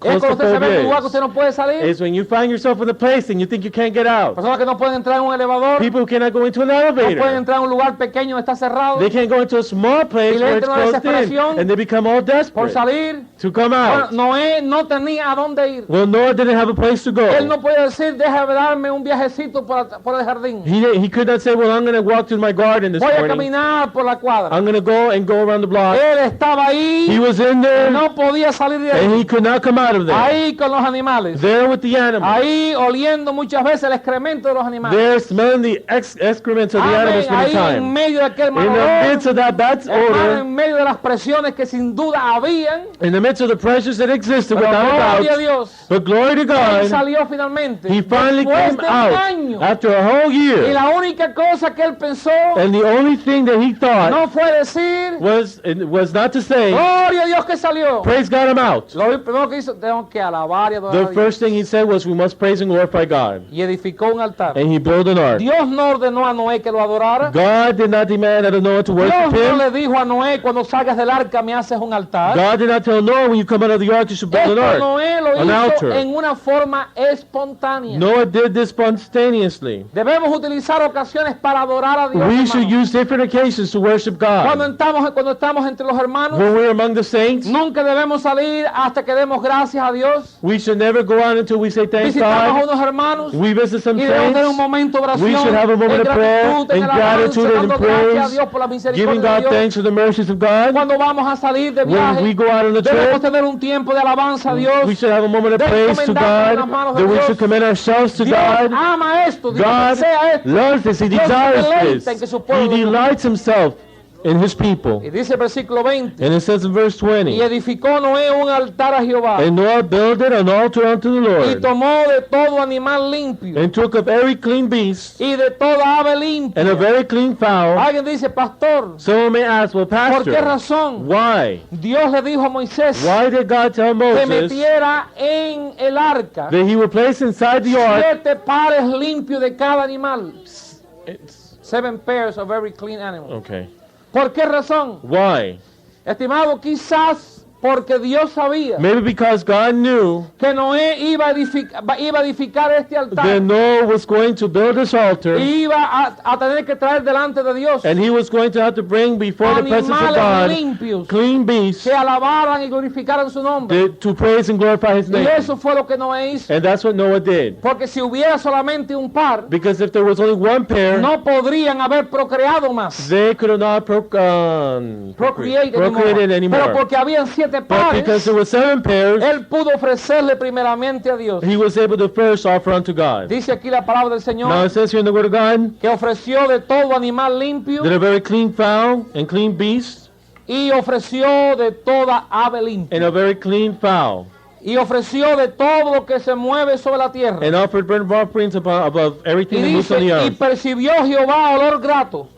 cuando usted se ve en un lugar que usted claustrophobia no puede salir. is when you find yourself in a place and you think you can't get out. Personas que no pueden entrar en un elevador. People who cannot go into an No pueden elevator. entrar en un lugar pequeño que está cerrado. They can't go into a small place Y le where it's entra una closed in, desesperación and they become all Por desperate salir. to come Bueno, out. Noé no tenía a dónde ir. Well, Noah didn't have a place to Él no go. puede decir, déjame darme un viajecito por el jardín. He could not say, well, I'm going to walk to my garden this Voy a morning. caminar por la cuadra. I'm going to go and go around the block. Él estaba He ahí. was in there, No podía salir de and ahí. he could not come out of there. Ahí con los animales. There with the animals. Ahí oliendo muchas veces el excremento de los animales. There smelling the excrements of the Amén. animals many Ahí en times. medio de aquel mal In the olor, midst of that bad hermano, odor, en medio de las presiones que sin duda habían, in the midst of the pressures that existed pero without a gloria a doubt, Dios, but glory to él God, salió finalmente. he finally Después came de un out año. after a whole Y year. la única cosa que él pensó And the only thing that he thought no fue decir, was not to say, gloria a Dios que salió. praise God, I'm out. Lo primero que hizo, tengo que alabar y adorar The a Dios. first thing he said was, we must praise and glorify God. Y edificó un altar. And he built an ark. Dios no ordenó a Noé que lo adorara. God did not demand out of Noah to Dios worship no him. le dijo a Noé, cuando salgas del arca me haces un altar. God did not tell Noah, when you come out of the ark, you should build Esto an ark. Noé lo an hizo altar. en una forma espontánea. Noah did this spontaneously. Debemos utilizar ocasiones para adorar a Dios. We should hermano. use different occasions to worship Cuando God. estamos entre los hermanos, When we're among the saints, nunca debemos salir hasta que demos gracias a Dios. we should never go out until we say thank Visitamos a God. unos hermanos We visit some y debemos tener un saints, momento de oración, we should have a moment en of prayer, gratitud, en in alabanza, gratitude and in dando gracias a praise, Dios por la giving misericordia de God Dios. thanks for the mercies of God. Cuando vamos a salir de When viaje, we go out on a debemos trip, tener un tiempo de alabanza a we Dios. should have a moment of de praise to encomendarnos en las God, manos de that we Dios. should commend ourselves to Dios God. ama esto, Dios God desea esto. loves this, He Dios se desires deleita en que this. su pueblo He lo delights Himself in His people. Y dice el versículo 20, And it says in verse y 20, edificó Noé un altar a Jehová, and Noah builded an altar unto the y Lord, tomó de todo animal limpio, and took of every clean beast, y de toda ave limpia. and a very clean fowl. Alguien dice, pastor, Someone may ask, well, ¿por qué Pastor, razón why? Dios le dijo a Moisés Why did God tell que Moses metiera en el arca that He would place inside the ark 7 pares limpios de cada animal? It's- 7 pairs of every clean animal. okay. ¿Por qué razón? Why? Estimado, quizás porque Dios sabía Maybe because God knew que Noé iba a edificar este altar that Noah was going to build this altar, y iba a tener que traer delante de Dios and he was going to have to bring before the presence of animales God limpios clean beasts que alabaran y glorificaran su nombre. to praise and glorify His Y name. eso fue lo que Noé hizo. And that's what Noah did. Porque si hubiera solamente un par, Because if there was only one pair, no podrían haber procreado más. they could not Procreate procreated anymore. Pero anymore. porque habían 7 But pares, because there were 7 pairs, él pudo ofrecerle primeramente a Dios. he was able to first offer unto God. Dice aquí la palabra del Now Señor it says here in the Word of God que ofreció de todo animal limpio that a very clean fowl and clean beast y ofreció de toda ave limpia. and a very clean fowl, Y ofreció de todo lo que se mueve sobre la tierra. and offered burnt offerings above Y everything that moves on dice, the y earth. percibió Jehová olor grato.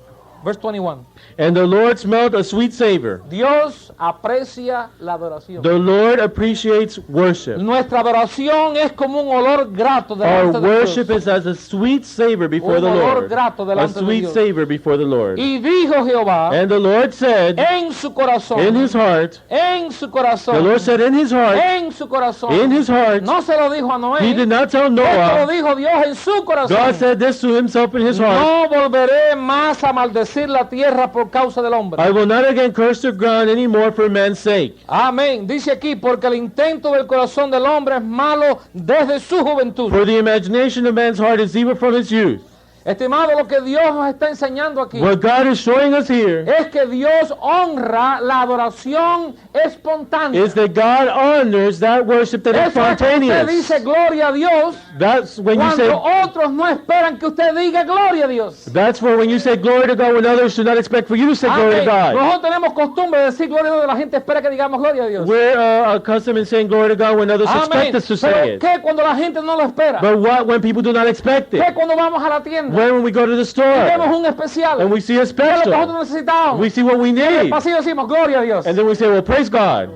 Verse 21. And the Lord smelled a sweet savor. Dios aprecia la adoración. The Lord appreciates worship. Nuestra adoración es como un olor grato Our delante de worship Dios. is as a sweet savor before Un the olor Lord. grato A delante de sweet Dios. savor before the Lord. Y dijo Jehová And the Lord said en su corazón, in his heart, en su corazón, the Lord said in his heart, en su corazón. in his heart, No se lo dijo a Noé. he did not tell Esto lo Noah. dijo Dios en su corazón. God said this to himself in his heart. No volveré más a maldecir la tierra por causa del hombre. I will not again curse the ground anymore for man's sake. Amén. Dice aquí, porque el intento del corazón del hombre es malo desde su juventud. For the imagination of man's heart is evil from his youth. Estimado, lo que Dios nos está enseñando aquí What God is showing us here es que Dios honra la adoración espontánea. is that God honors that worship that is Eso es que usted spontaneous. dice gloria a Dios That's when you say, cuando otros no esperan que usted diga gloria a Dios. that's for when you say glory to God when others should not expect for you to say glory to Amén. God. Nosotros tenemos costumbre de decir gloria a Dios, la gente espera que digamos gloria a Dios. We're accustomed in saying glory to God when others Amén. expect us to say Pero it. ¿qué cuando la gente no lo espera? But what when people do not expect it? ¿Qué cuando vamos a la tienda? When we go to the Y store vemos un especial. and we see a ¿Qué es lo que special, nosotros necesitamos? we see what we En el need, pasillo decimos gloria a Dios. and then we say, well, praise God.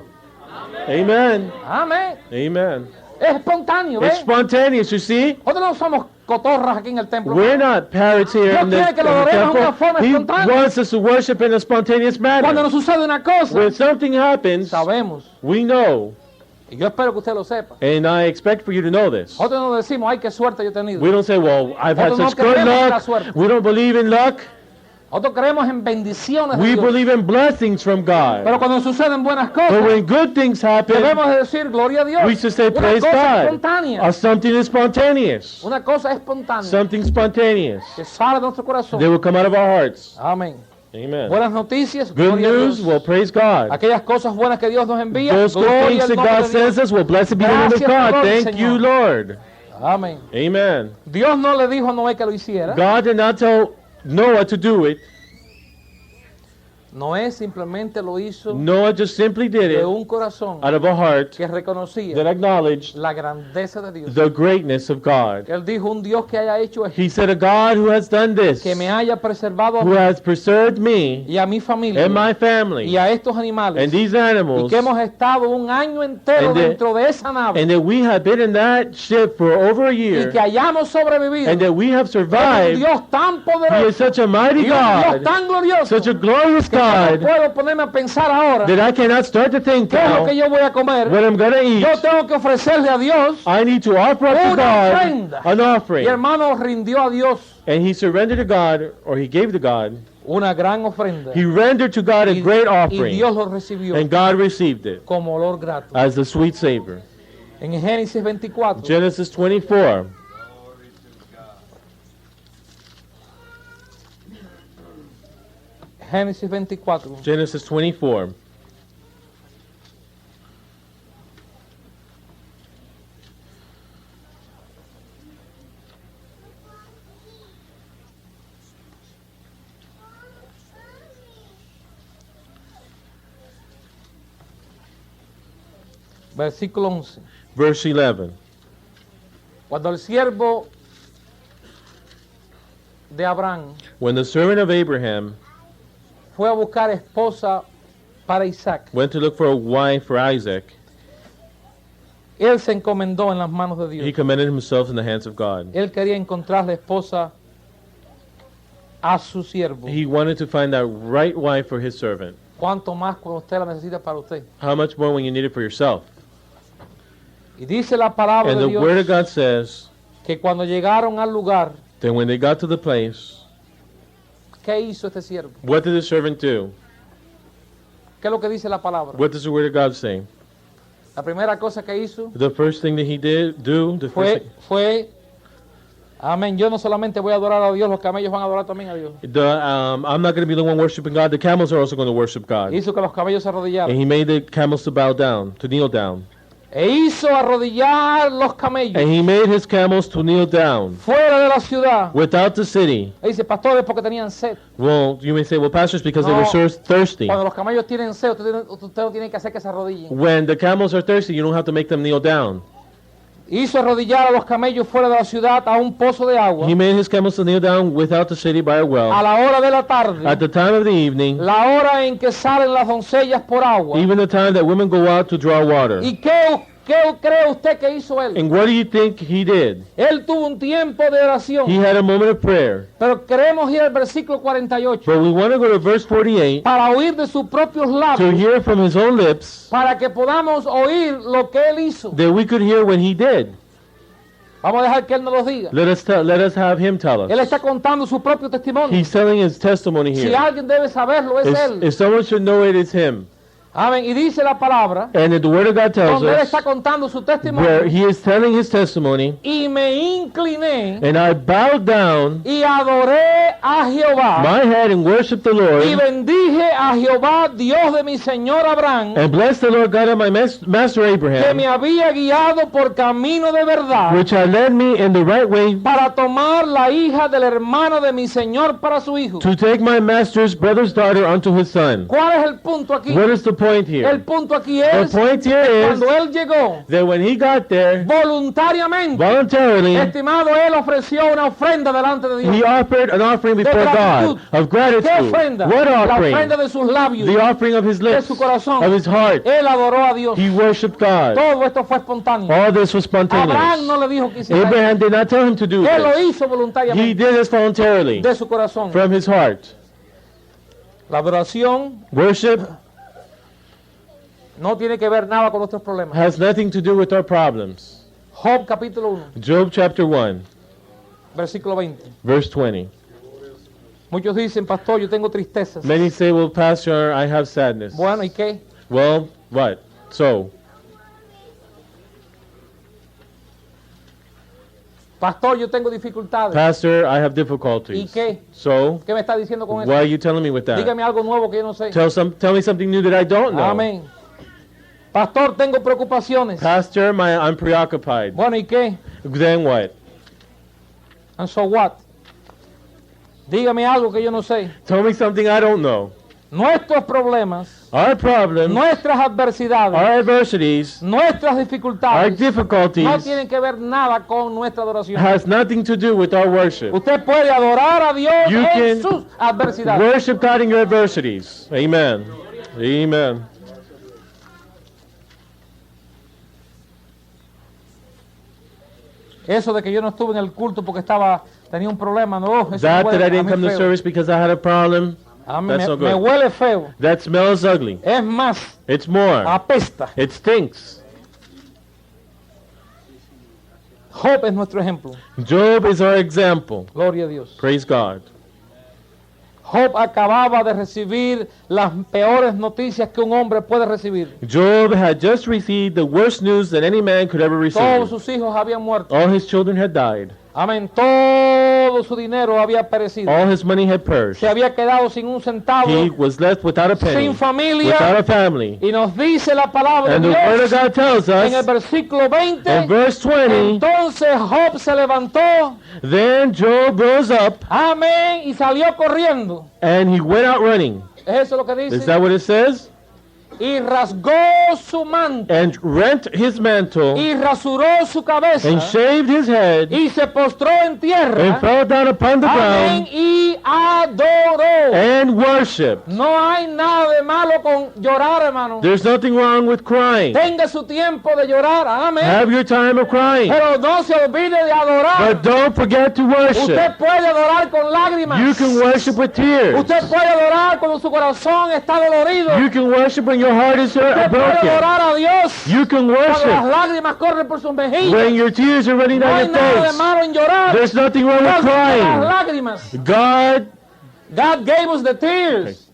Amen. Amén. Amen. Es espontáneo, It's ¿ves? spontaneous, you see? Nosotros no somos cotorras aquí en el templo. We're not parrots here Dios in the, quiere que lo adoremos de una forma temple. He espontánea. wants us to worship in a spontaneous Cuando manner. nos sucede una cosa, When something happens, sabemos. we know, Y yo espero que usted lo sepa. and I expect for you to know this. Nosotros no decimos, ay, qué suerte yo he tenido. We don't say, well, I've had Nosotros such no good creemos en la luck. suerte. We don't believe in luck. Nosotros creemos en bendiciones de We Dios. believe in blessings from Pero God. cuando suceden buenas But cosas, when good things happen, debemos de decir gloria a Dios. we should say, Una praise cosa God. espontánea. Something is spontaneous. Una cosa espontánea Something spontaneous. que sale de nuestro corazón. They will come out of our hearts. Amén. Amen. Buenas noticias, Good gloria a news, Dios. well, praise God. Aquellas cosas buenas que Dios nos envía, Those good gloria things al that nombre God de Dios. sends us, well, blessed be the name of Gracias, God. Lord, Thank you, Señor. Lord. Amén. Amen. Dios no le dijo a Noé que lo hiciera. God did not tell Noah to do it. Noé simplemente lo hizo Noah just simply did de it un corazón out of a heart que reconocía that acknowledged la grandeza de Dios. the greatness of God. Él dijo, un Dios que haya hecho esto, He said, a God who has done this, que me haya preservado a who mí has preserved me y a mi familia and my y family a estos animales, and these y animals, que hemos estado un año entero And the- dentro de esa nave, and that we have been in that ship for over a y year, que hayamos sobrevivido. and that we have Es un survived. Dios tan He is poderoso such a mighty y un Dios God, tan glorioso such a glorious que yo no God, puedo ponerme a pensar ahora that I cannot start to think qué es lo now que yo voy a comer. what I'm going to eat. Yo tengo que ofrecerle a Dios, I need to offer up to una God ofrenda. an Mi offering. hermano rindió a Dios And he surrendered to God, or he gave to God. una gran ofrenda. He rendered to God a great Y offering. Dios lo recibió And God received it como olor grato. as the sweet savor. En Génesis 24, Genesis 24. Génesis 24, Genesis 24. versículo 11. Verse 11. Cuando el siervo de Abraham When the servant of Abraham fue a buscar esposa para Isaac, went to look for a wife for Isaac, él se encomendó en las manos de he Dios. commended himself in the hands of God. Él quería encontrar la esposa a su siervo. He wanted to find that right wife for his servant. Cuanto más cuando usted la necesita para usted. How much more when you need it for yourself? Y dice la palabra And de the word of Dios God says que cuando llegaron al lugar, that when they got to the place, ¿qué hizo este siervo? what did the servant do? ¿Qué es lo que dice la palabra? What does the word of God say? La primera cosa que hizo The first thing that he did do, the first fue, amén, yo no solamente voy a adorar a Dios, los camellos van a adorar también a Dios. I'm not going to be the one worshiping God. The camels are also going to worship God. Hizo que los camellos se And arrodillaran. he made the camels to bow down, to kneel down. E hizo arrodillar los camellos And he made his camels to kneel down fuera de la ciudad. without the city. E dice, pastores, porque tenían sed. Well, you may say, well, pastors, because they were No. so thirsty. Cuando los camellos tienen sed, usted no tiene que hacer que se arrodillen. When the camels are thirsty, you don't have to make them kneel down. hizo arrodillar a los camellos fuera de la ciudad a un pozo de agua. He made his camels to kneel down without the city by a A well. la hora de la tarde, At the time of the evening, la hora en que salen las doncellas por agua. even the time that women go out to draw water. ¿Y qué cree usted que hizo él? And what do you think he did? Él tuvo un tiempo de oración. He had a moment of prayer. Pero queremos ir al versículo 48 But we want to go to verse 48 para oír de sus propios to labios, hear from his own lips para que podamos oír lo que él hizo. that we could hear what he did. Vamos a dejar que él nos lo diga. Let us have him tell Él us. está contando su propio testimonio. He's telling his testimony Si here. alguien debe saberlo, es él. If someone should know it, it's him. Amén. Y dice la palabra, And the word of God tells donde él us está contando su testimonio. where he is telling his testimony, Y me incliné and I bowed down y adoré a Jehová. my head and worshiped the Y Lord, bendije a Jehová, Dios de mi señor Abraham, and blessed the Lord God of my master que Abraham, me había guiado por camino de verdad, which had led me in the right way para tomar la hija del hermano de mi señor para su hijo. to take my master's brother's daughter unto his son. ¿Cuál es el punto aquí? What is the point El here? punto aquí The es point here is cuando él llegó that when he got there, voluntariamente, voluntarily, estimado, él ofreció una ofrenda delante de Dios. he offered an offering De before gratitud. God of ¿Qué gratitude. ofrenda? What La offering? ofrenda de sus labios, The offering of his de lips, su corazón. of his heart. Él adoró a Dios. He worshipped God. Todo esto fue espontáneo. All this was Abraham spontaneous. no le dijo que hiciera eso. Abraham did not tell him to do Él lo this. hizo He voluntariamente did this voluntarily de su corazón. from his heart. La adoración Worship no tiene que ver nada con nuestros problemas. has nothing to do with our problems. Job capítulo 1, Job chapter 1, versículo 20. verse 20. Muchos dicen, pastor, yo tengo tristezas. Many say, well, Pastor, I have sadness. Bueno, ¿y qué? Well, what? So, Pastor, yo tengo dificultades. Pastor, I have ¿Y difficulties. qué? So, ¿Qué me está diciendo con why eso? are you telling me with that? Dígame algo nuevo que yo no sé. Tell me something new that I don't know. Amén. Pastor, tengo preocupaciones. Pastor, I'm preoccupied. Bueno, ¿y qué? Then what? And so what? Dígame algo que yo no sé. Tell me something I don't know. Nuestros problemas, Our problems, nuestras adversidades, our adversities, nuestras our dificultades no difficulties tienen que ver nada con nuestra adoración. has nothing to do with our worship. Usted puede adorar a Dios You en can sus adversidades. Worship God in your adversities. Amen. Amen. Eso de que yo no estuve en el culto porque tenía un problema, no, eso That me huele I a didn't mí come to feo. service because I had a problem, A mí that's me, no me good. huele feo. That smells ugly. Es más, It's more. apesta. It stinks. Job es nuestro ejemplo. Job is our example. Gloria a Dios. Praise God. Job acababa de recibir las peores noticias que un hombre puede recibir. Job had just received the worst news that any man could ever Todos receive. sus hijos habían muerto. All his children had died. Amén. Todo su dinero había perecido. All his money had perished. Se había quedado sin un centavo, He was left without a penny, sin familia. without a family. Y nos dice la palabra And de the word of Dios God tells en el us versículo 20. in verse 20, Entonces Job se levantó, then Job rose up amén, y salió corriendo. and he went out running. ¿Es eso lo que Is dice? that what it says? Y rasgó su manto, And rent his mantle y rasuró su cabeza, and shaved his head y se postró en and tierra, fell down upon the amén, ground y adoró. and worshipped. No hay nada de malo con llorar, hermano. There's nothing wrong with crying. Tenga su tiempo de llorar, amén. Have your time of crying. Pero no se olvide de adorar. But don't forget to worship. Usted puede adorar con lágrimas. You can worship with tears. Usted puede adorar cuando su corazón está dolorido. You can worship when your heart is Usted puede broken. adorar a Dios You can cuando las worship lágrimas corren por sus mejillas. when your tears are running No down hay your nada de face. malo en llorar. There's nothing wrong with Dios dio las crying. lágrimas. God gave us the tears.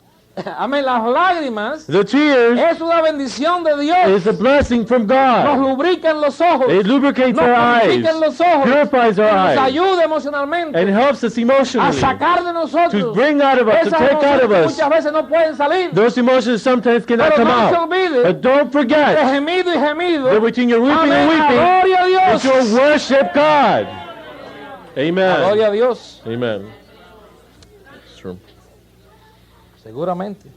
Amén. Las lágrimas The tears es una bendición de Dios. is a blessing from Nos God. lubrican los ojos. It lubricates Nos our eyes, purifican los ojos. purifies our Y nos eyes, ayuda emocionalmente and helps us a emotionally sacar de to nosotros bring out of us, to esas take out of emociones que us. muchas veces no pueden salir. Those emotions sometimes cannot Pero come no se out. olvide But don't de forget gemido y gemido. that between your weeping and Amén. weeping, Gloria a that Dios. you'll worship God. Gloria Amen. a Dios. Amen. It's true. Seguramente.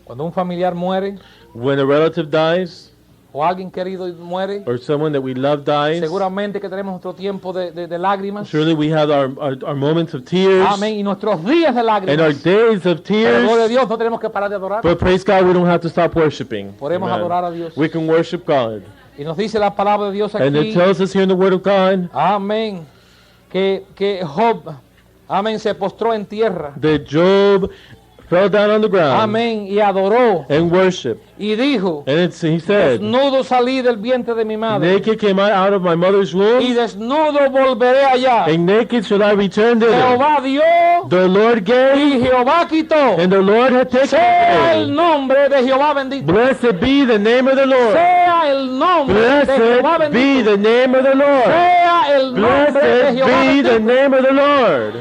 Cuando un familiar muere when a relative dies o alguien querido muere, or someone that we love dies, seguramente que tenemos nuestro tiempo de lágrimas. surely we have our moments of tears Amén. Y nuestros días de and our lágrimas. days of Pero gloria a tears. Dios, no tenemos que parar de adorar. But praise God, we don't have to stop worshiping. Podemos Amen. adorar a Dios. We can worship God. Y nos dice la palabra de Dios And it aquí. tells us here in the Word of God Amén. Que Job, amén, se postró en tierra. that Job fell down on the ground Amén. Y adoró. and worshiped. Y dijo, And he said, desnudo salí del vientre de mi madre. naked came I out of my mother's Y womb, desnudo volveré allá. and naked shall I return thither. Jehová dio The Lord gave, y Jehová quitó. and the Lord had taken Sea el away. nombre de Jehová bendito. Blessed be the name of the Lord. Sea el nombre de Jehová Blessed be bendito. the name of the Lord. Sea el nombre de Blessed Jehová be the bendito. name of the Lord.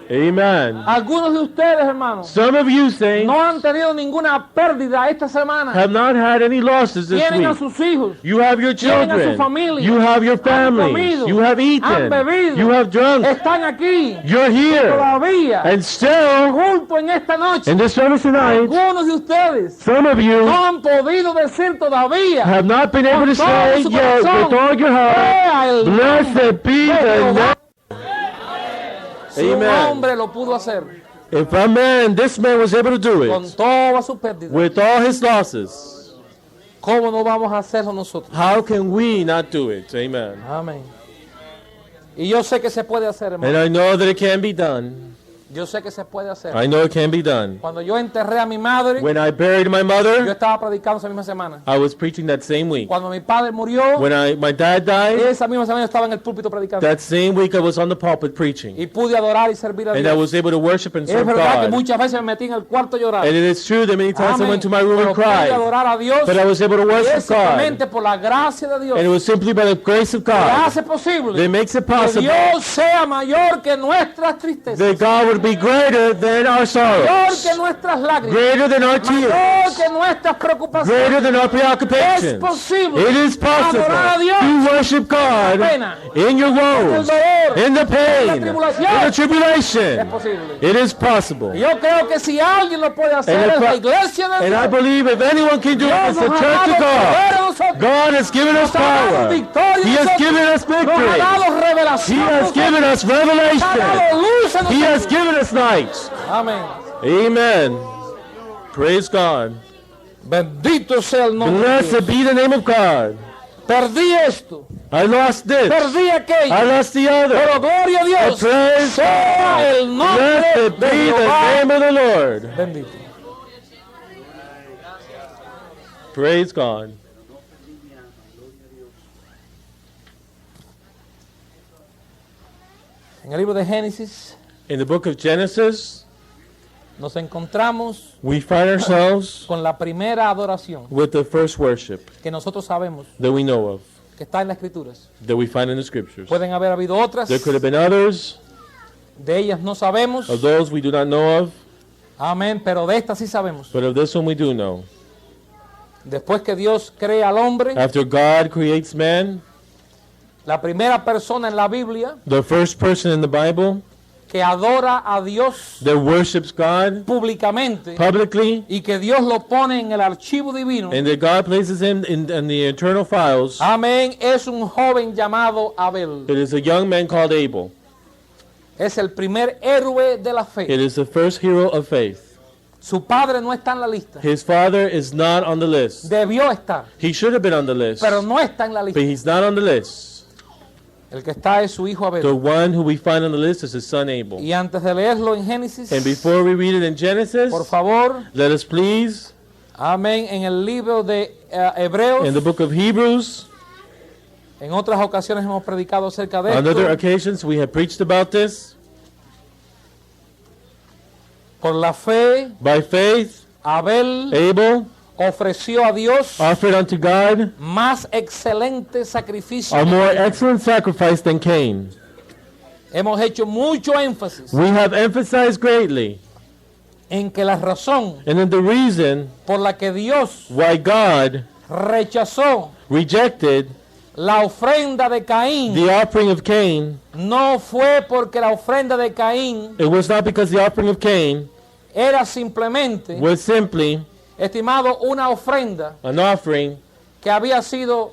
Amen. Algunos de ustedes, hermanos, Some of you saints no han tenido ninguna pérdida esta semana. have not had any losses this Tienen a week. sus hijos. You have your Tienen a su children. familia. You have your Han families. comido. You have Han eaten. bebido. You have drunk. Están aquí You're here. todavía And still, junto en esta noche. in this service tonight, Algunos de ustedes some of you no han podido decir todavía. have not been able to Con todo say su yet corazón, with all your heart, sea el blessed be de the Jehová. name. Si un Amen. hombre lo pudo hacer If a man, this man was able to do con it toda su pérdida, with all his losses, ¿cómo no vamos a hacerlo nosotros? how can we not do it? Amen. Amén. Y yo sé que se puede hacer, hermano. And I know that it can be done. Yo sé que se puede hacer. I know it can be done. Cuando yo enterré a mi madre, When I buried my yo mother, estaba predicando esa misma semana. I was preaching that same week. Cuando mi padre murió, When my dad died, esa misma semana yo estaba en el púlpito predicando. that same week I was on the pulpit preaching. Y pude adorar y servir a And I Dios. was able to worship and Es serve verdad que God. muchas veces me metí en el cuarto a llorar. And it is true that many times I Amén. went to my room Pero and pude cried. adorar a Dios But I was able to worship God. simplemente por la gracia de Dios. And it was simply by the grace of Que God hace posible that makes it que possible Dios sea mayor que nuestras tristezas, that God would be greater than our mayor sorrows, que nuestras lágrimas, greater than our mayor tears, que nuestras preocupaciones. greater than our Es preoccupations. posible It is possible adorar a Dios to worship God in your en el woes, dolor. in the pain, en la in tribulación. the Es tribulation. posible. It is possible. Y yo creo que si alguien lo puede hacer And if es la I- iglesia de And I Dios. believe if anyone can do it, Dios it's the nos ha church dado of God. poder a nosotros. God has given us Nos ha dado power. victoria He a has nosotros. given us Nos ha victory. dado He revelación. has Nos given us ha dado revelation. luz a He has nosotros. given us light. Amén. Amen. Praise God. Bendito sea el nombre de Dios. Blessed be the name of God. Perdí esto. I lost this. Perdí aquello. I lost the other. Pero gloria a And Dios. praise Sea God. el nombre Blessed de be the Jehová. name of the Lord. Bendito. Praise God. En el libro de Génesis In the book of Genesis, nos encontramos we find ourselves con la primera adoración with the first worship que nosotros sabemos that we know of, que está en las Escrituras. that we find in the scriptures. Pueden haber habido otras, There could have been others, de ellas no sabemos. of those we do not know of, Amén, pero de estas sí sabemos. but of this one we do know. Después que Dios crea al hombre, After God creates man, la primera persona en la Biblia the first person in the Bible que adora a Dios that worships God públicamente publicly, y que Dios lo pone en el archivo divino, and that God places him in the eternal files, amén, es un joven llamado Abel. it is a young man called Abel. Es el primer héroe de la It fe. is the first hero of faith. Su padre no está en la lista. His father is not on the list. Debió estar, He should have been on the list, pero no está en la but lista. he's not on the list. El que está es su hijo The Abel. one who we find on the list is his son Abel. Y antes de leerlo en Génesis, And before we read it in Genesis, por favor, let us please, amén, en el libro de Hebreos, in the book of Hebrews, en otras ocasiones hemos predicado acerca de on other esto. occasions we have preached about this. Por la fe, By faith, Abel Abel ofreció a Dios offered unto God más excelente sacrificio. a more excellent sacrifice than Cain. Hemos hecho mucho énfasis We have emphasized greatly, en que la razón and then the reason por la que Dios why God rechazó rejected la ofrenda de Caín the offering of Cain, no fue porque la ofrenda de Caín it was not because the offering of Cain era simplemente was simply Estimado, una ofrenda an offering que había sido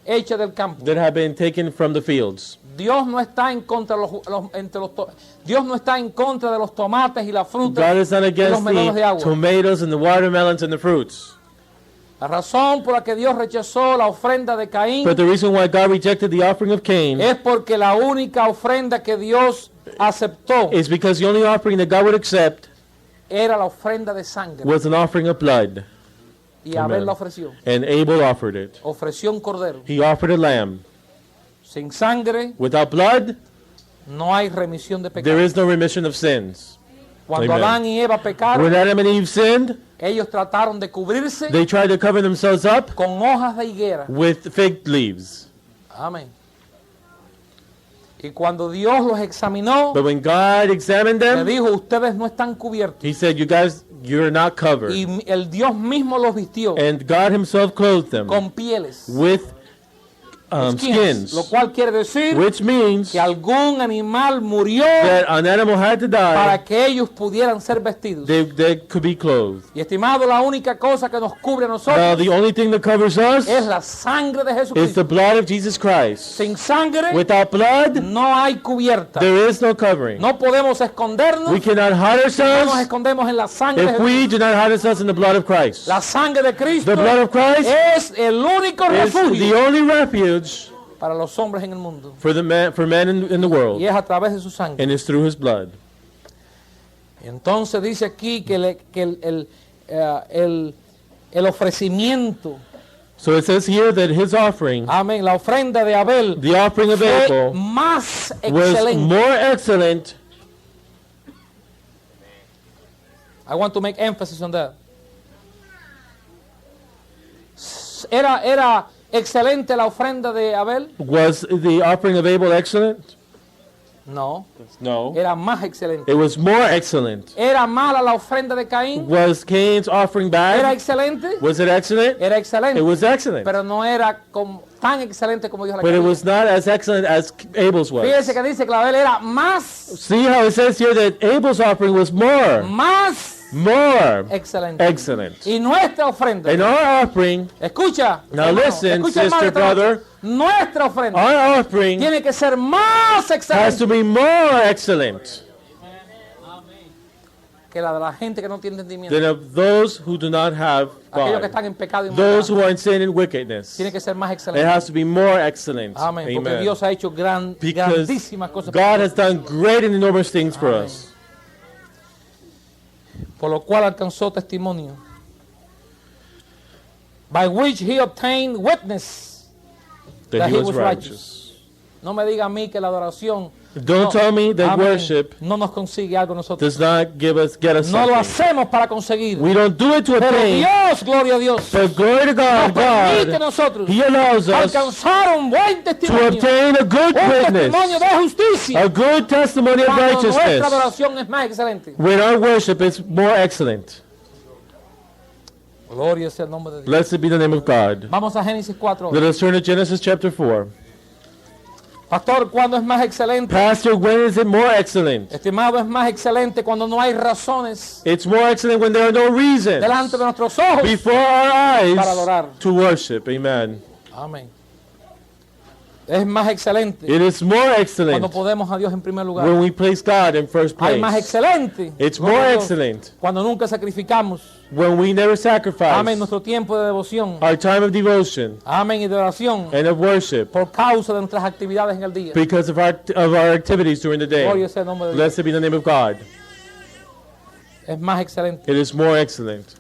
hecha del campo. that had been taken from the fields. Dios no está en contra de Dios no está en contra de los tomates y las frutas God is not y los against melones de the agua. tomatoes and the watermelons and the fruits. La razón por la que Dios rechazó la ofrenda de Caín But the reason why God rejected the offering of Cain es porque la única ofrenda que Dios aceptó is because the only offering that God would accept era la ofrenda de sangre. was an offering of blood. Y Abel Amen. la ofreció. And Abel offered it. Ofreció un cordero. He offered a lamb. Sin sangre Without blood, no hay remisión de there pecados. is no remission of sins. Cuando Amen. Adán y Eva pecaron, When Adam and Eve sinned, ellos trataron de cubrirse they tried to cover themselves up con hojas de higuera. with fig leaves. Amén. Y cuando Dios los examinó, But when God examined le them, dijo, ustedes no están cubiertos. He said, you guys, you're not covered. Y el Dios mismo los vistió And God himself clothed them con pieles, with skins, lo cual quiere decir which means que algún animal murió that an animal had to die, para que ellos pudieran ser vestidos. they could be clothed. Y estimado, la única cosa que nos cubre a Now, nosotros the only thing that covers us es la sangre de is the Jesucristo. blood of Jesus Christ. Sin sangre Without blood, no hay cubierta. there is no covering. No podemos escondernos. We cannot hide No nos ourselves escondemos en la sangre de if Jesús. we do not hide ourselves in the blood of Christ. La sangre de Cristo The blood of Christ es el único is the refugio only refuge para los hombres en el mundo. for men in the world, Y es a través de su sangre. and it's through His blood. Entonces dice aquí que, el ofrecimiento, So it says here that His offering, amén, la ofrenda de Abel the offering of fue Abel, más was excelente. more excellent. I want to make emphasis on that. Era excelente la ofrenda de Abel? Was the offering of Abel excellent? No, No. era más excelente. It was more excellent. ¿Era mala la ofrenda de Caín? Was Cain's offering ¿Era bad? excelente? Was it excellent? Era excelente, It was excellent. pero no era tan excelente como Dios la But it quería. was not as excellent as Abel's was. Fíjese que dice que la Abel era más See how it says here that Abel's offering was more excelente. excellent. Y nuestra ofrenda, And our offering, escucha, now hermano, listen, escucha, hermano, sister, esta noche. brother, Nuestra ofrenda our offering tiene que ser más has excelente to be more excellent que la de la gente que no tiene entendimiento. than of those who do not have Aquellos que God. están en pecado y Those maldad. who are in sin and wickedness. Tiene que ser más It excelente. has to be more excellent. Amén. Porque Amen. Dios ha hecho Because grandísimas cosas. God has done great and enormous things for Amén. us. Por lo cual alcanzó testimonio. By which he obtained witness That he was righteous. No me diga a mí que la adoración Don't tell me that amén, worship no nos consigue algo nosotros. does not get us No lo something. hacemos para conseguir. We don't do it to Pero obtain, Dios, gloria a Dios, but glory to nos God, permite a God, nosotros He allows us alcanzar un buen to testimonio. obtain a good Un testimonio witness, de justicia. a good testimony of Cuando nuestra righteousness, adoración es más excelente. when our worship is more excellent. Gloria sea el nombre de Dios. Blessed be the name of God. Vamos a Génesis 4. Let us turn to Genesis chapter 4. Pastor, ¿cuándo es más excelente? Pastor, when is it more excellent? Estimado, es más excelente cuando no hay razones It's more excellent when there are no reasons delante de nuestros ojos. before our Para adorar. eyes to worship. Amen. Amén. Es más excelente It is more cuando excellent podemos a Dios en primer lugar. when we place God in first Hay más place. excelente. It's gloria more a Dios, excellent cuando nunca sacrificamos. when we never sacrifice Amén. Nuestro tiempo de devoción. our time of devotion Amén. Y de oración. and of worship Por causa de nuestras actividades en el día. because of our activities during the Gloria day. sea el nombre de Dios. Blessed be the name of God. Es más excelente. It is more excellent.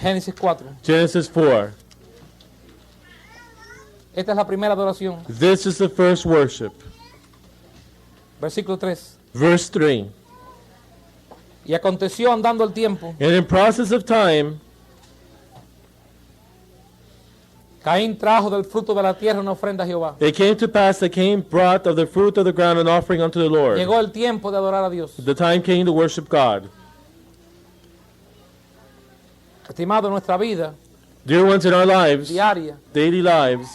Génesis 4. Genesis 4. Esta es la primera adoración. This is the first worship. Versículo 3. Verse 3. Y aconteció andando el tiempo, And in process of time, Caín trajo del fruto de la tierra una ofrenda a Jehová. it came to pass that Cain brought of the fruit of the ground an offering unto the Lord. Llegó el tiempo de adorar a Dios. The time came to worship God. Estimado, en nuestra vida Dear ones, in our lives, diaria, daily lives,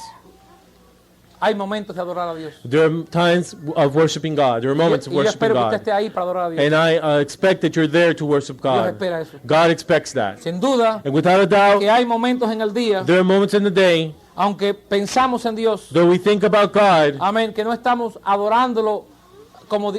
hay momentos de adorar a Dios. There are times of worshiping God. There are moments of Y yo worshiping espero que usted God. esté ahí para adorar a Dios. And I expect that you're there to worship Dios God. espera eso. God expects that. Sin duda And without a doubt, que hay momentos en el día, there are moments in the day, aunque pensamos en Dios, though we think about God, amén, que no estamos adorándolo como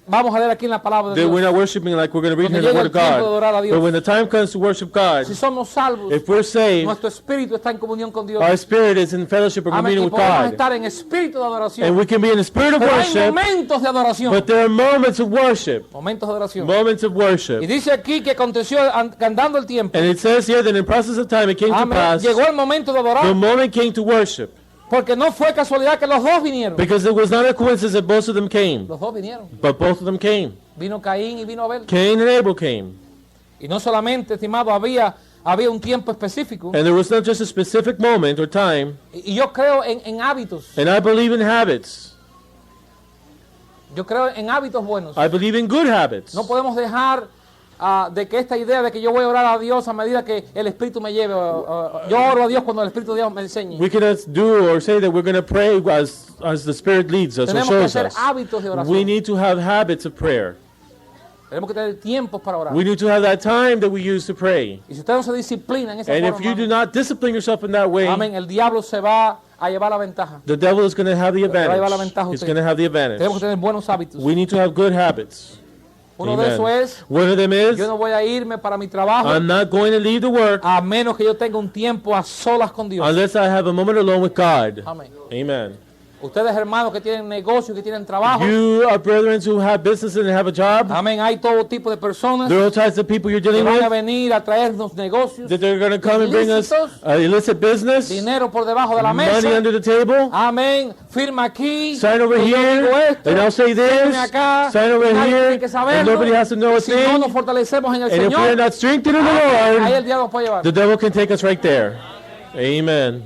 vamos a leer aquí en la palabra de that we're Dios. not worshiping like we're going to read Cuando here in the llega Word el of tiempo de adorar a God. Dios. But when the time comes to worship God, Si somos salvos, if we're saved, nuestro espíritu está en comunión con Dios. our spirit is in fellowship or Amén. communion Y with podemos God. estar en espíritu de adoración. And we can be in the spirit of Pero hay worship, momentos de adoración. but there are moments of worship. Momentos de adoración. Moments of Y worship. dice aquí que aconteció andando el tiempo. And it says here that in the process of time it came to Amén. pass, Llegó el momento de the adorar. moment came to worship. Porque no fue casualidad que los dos vinieron. Because it was not a coincidence that both of them came, Los dos vinieron. but both of them came. Vino Caín y vino Abel. Cain and Abel came. Y no solamente, estimado, había un tiempo específico. And there was not just a specific moment or time. Y yo creo en hábitos. And I believe in habits. Yo creo en hábitos buenos. I believe in good habits. No podemos dejar de que esta idea de que yo voy a orar a Dios a medida que el Espíritu me lleve. Yo oro a Dios cuando el Espíritu de Dios me enseñe. We cannot do or say that we're going to pray as the Spirit leads us or Tenemos que shows hacer us. hábitos de We oración. need to have habits of prayer. Tenemos que tener tiempos para orar. We need to have that time that we use to pray. Y si usted no se disciplina en esa And if forma, you do not discipline yourself in that way, amén, el diablo se va a llevar la ventaja. the devil is going to have the va a llevar la advantage. ventaja He's usted. going to have the Tenemos que advantage. tener buenos hábitos. We need to have good habits. Uno de esos Amen. es, One of them is, yo no voy a irme para mi trabajo I'm not going to leave the work a menos que yo tenga un tiempo a solas con Dios. unless I have a moment alone with God. Amén. Amen. Ustedes, hermanos, que tienen negocios, que tienen trabajo. You are brethren who have business and have a job. Amén. Hay todo tipo de personas There are all types of people you're que dealing van a with venir a traernos negocios, that they're going to come and bring us illicit business, dinero por debajo de la money mesa. under the table. Amén. Firma aquí. Sign over y yo here, digo esto, and I'll say this. firme acá, Sign over y nadie here, tiene que and saberlo. nobody has to know a Si no thing. nos fortalecemos en el And if we're Señor, not strengthened in the ahí el Lord, diablo nos puede llevar. the devil can take us right there. Amen.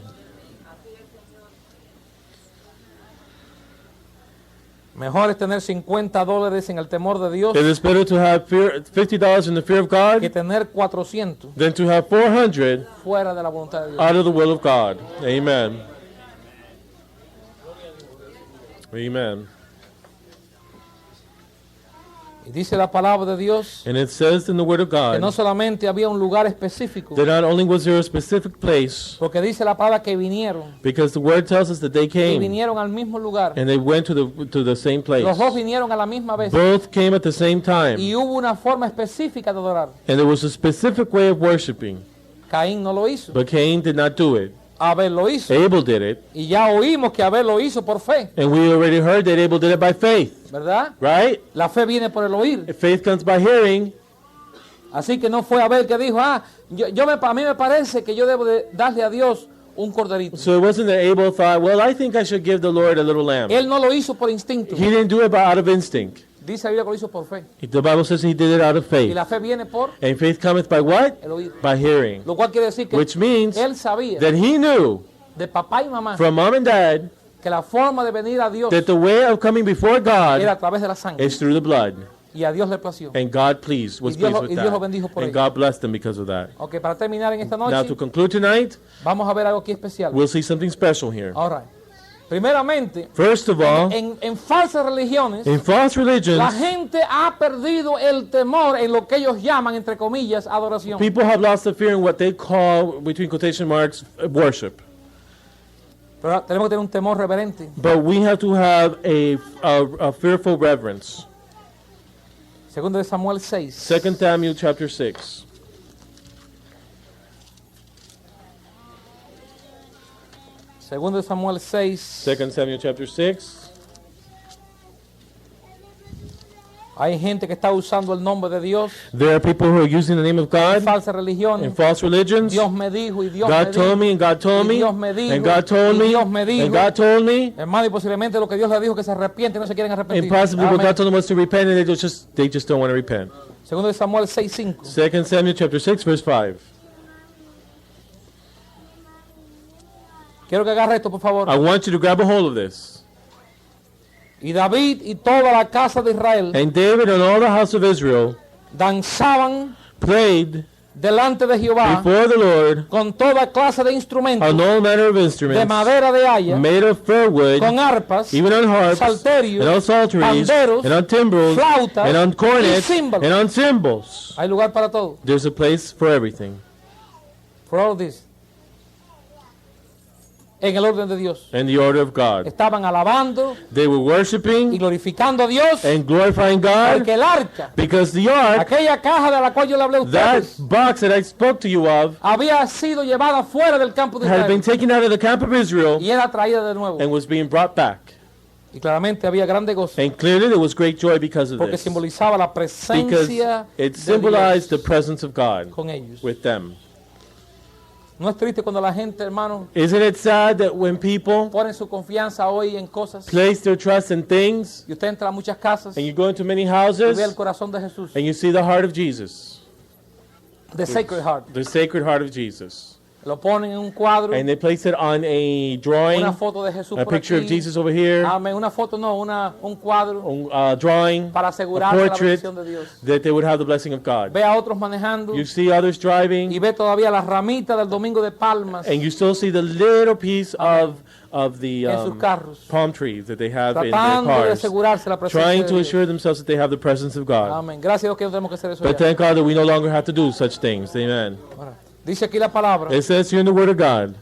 Mejor es tener $50 en el temor de Dios It is better to have $50 in the fear of que God tener 400 than to have 400 fuera de la voluntad de Dios. out of the will of God. Amen. Amen. Y dice la palabra de Dios And it says in the Word of que no God solamente había un lugar específico, that not only was there a specific place, porque dice la palabra que vinieron because the Word tells us that they y came vinieron al mismo lugar. and they went to the same place. Los dos vinieron a la misma vez Both came at the same time. y hubo una forma específica de adorar. And there was a specific way of worshiping. Caín no lo hizo, But Cain did not do it. Abel lo hizo. Abel did it. Y ya oímos que Abel lo hizo por fe, And we already heard that Abel did it by faith. ¿verdad? Right? La fe viene por el oír. Faith comes by hearing. Así que no fue Abel que dijo, a mí me parece que yo debo de darle a Dios un corderito. So it wasn't that Abel thought, well, I think I should give the Lord a little lamb. Él no lo hizo por instinto. He didn't do it out of instinct. Dice la Biblia que lo hizo por fe. The Bible says he did it out of Y faith. la fe viene por And faith cometh by what? el oír. By hearing. Lo cual quiere decir que Which means él sabía that he knew de papá y mamá from mom and dad que la forma de venir a Dios that the way of coming before era God a través de la sangre. is through the blood. Y a Dios le plació. And God was Dios pleased lo- with y Dios lo that. bendijo por And ello. God blessed them because of that. Ok, para terminar en esta Now noche, to conclude tonight, vamos a ver algo aquí especial. we'll see something special here. All right. Primeramente, First of all, en falsas religiones, in false la religions, gente ha perdido el temor en lo que ellos llaman, entre comillas, adoración. people have lost the fear in what they call, between quotation marks, worship. Pero tenemos que tener un temor reverente. But we have to have a fearful reverence. Segundo de Samuel 6. 2 Samuel chapter 6. Segundo de Samuel 6. 2 Samuel chapter 6. Hay gente que está usando el nombre de Dios There are people who are using the name of en God falsas in religiones. false religions. Dios me dijo y Dios God me told dijo. me and God told Y me Dios me dijo, and God told y me Dios me dijo. and God told me. Hermano, y posiblemente lo que Dios le dijo que se arrepiente y no se quieren arrepentir. And possibly what Amén. God told them was to repent and they just don't want to repent. Segundo de Samuel 6:5. 2 Samuel chapter 6 verse 5. Quiero que agarre esto, por favor. I want you to grab a hold of this. Y David y toda la casa de Israel And David and all the house of Israel danzaban played delante de Jehová before the Lord con toda clase de instrumentos on all manner of de instruments madera de haya, made of fir wood, con arpas, even on harps, salterios, and on psalteries, panderos, and on timbrels, flautas, and on cornets, y címbalos. and on cymbals. Hay lugar para todo. There's a place for everything. For all this. En el orden de Dios. In the order of God. Estaban alabando They were y worshiping glorificando a Dios, and glorifying porque God el arca, because the ark, aquella caja de la cual yo le hablé a that ustedes, box that I spoke to you of, había sido llevada fuera del campo de had been Israel taken out of the camp of Israel y era traída de nuevo. and was being brought back. Y claramente había grande gozo, And clearly there was great joy because of porque this. simbolizaba la Because presencia it de symbolized the Dios presence of God con ellos. with them. ¿No es triste cuando la gente, hermano, Isn't it sad that when people pone su confianza hoy en cosas place their trust in things y usted entra a muchas casas and y you go into many ve houses el corazón de Jesús, and you see the heart of Jesus, the Sacred Heart? the sacred heart of Jesus, Lo ponen en un cuadro, and they place it on a drawing, una foto de Jesús a por picture of aquí. Jesus over here, Amén. Una foto no, un cuadro a drawing, para a asegurarse la portrait bendición de Dios. that they would have the blessing of God. Ve a otros manejando You see others y driving, ve todavía las ramitas del Domingo de Palmas and you still see the little piece of the en sus carros, palm trees that they have in their tratando de cars, asegurarse la presencia trying de to Dios. assure themselves that they have the presence of God. Amén. Gracias a Dios que no tenemos que hacer eso But ya. thank God that we no longer have to do such things. Amen. Ahora, dice aquí la palabra It says here in the Word of God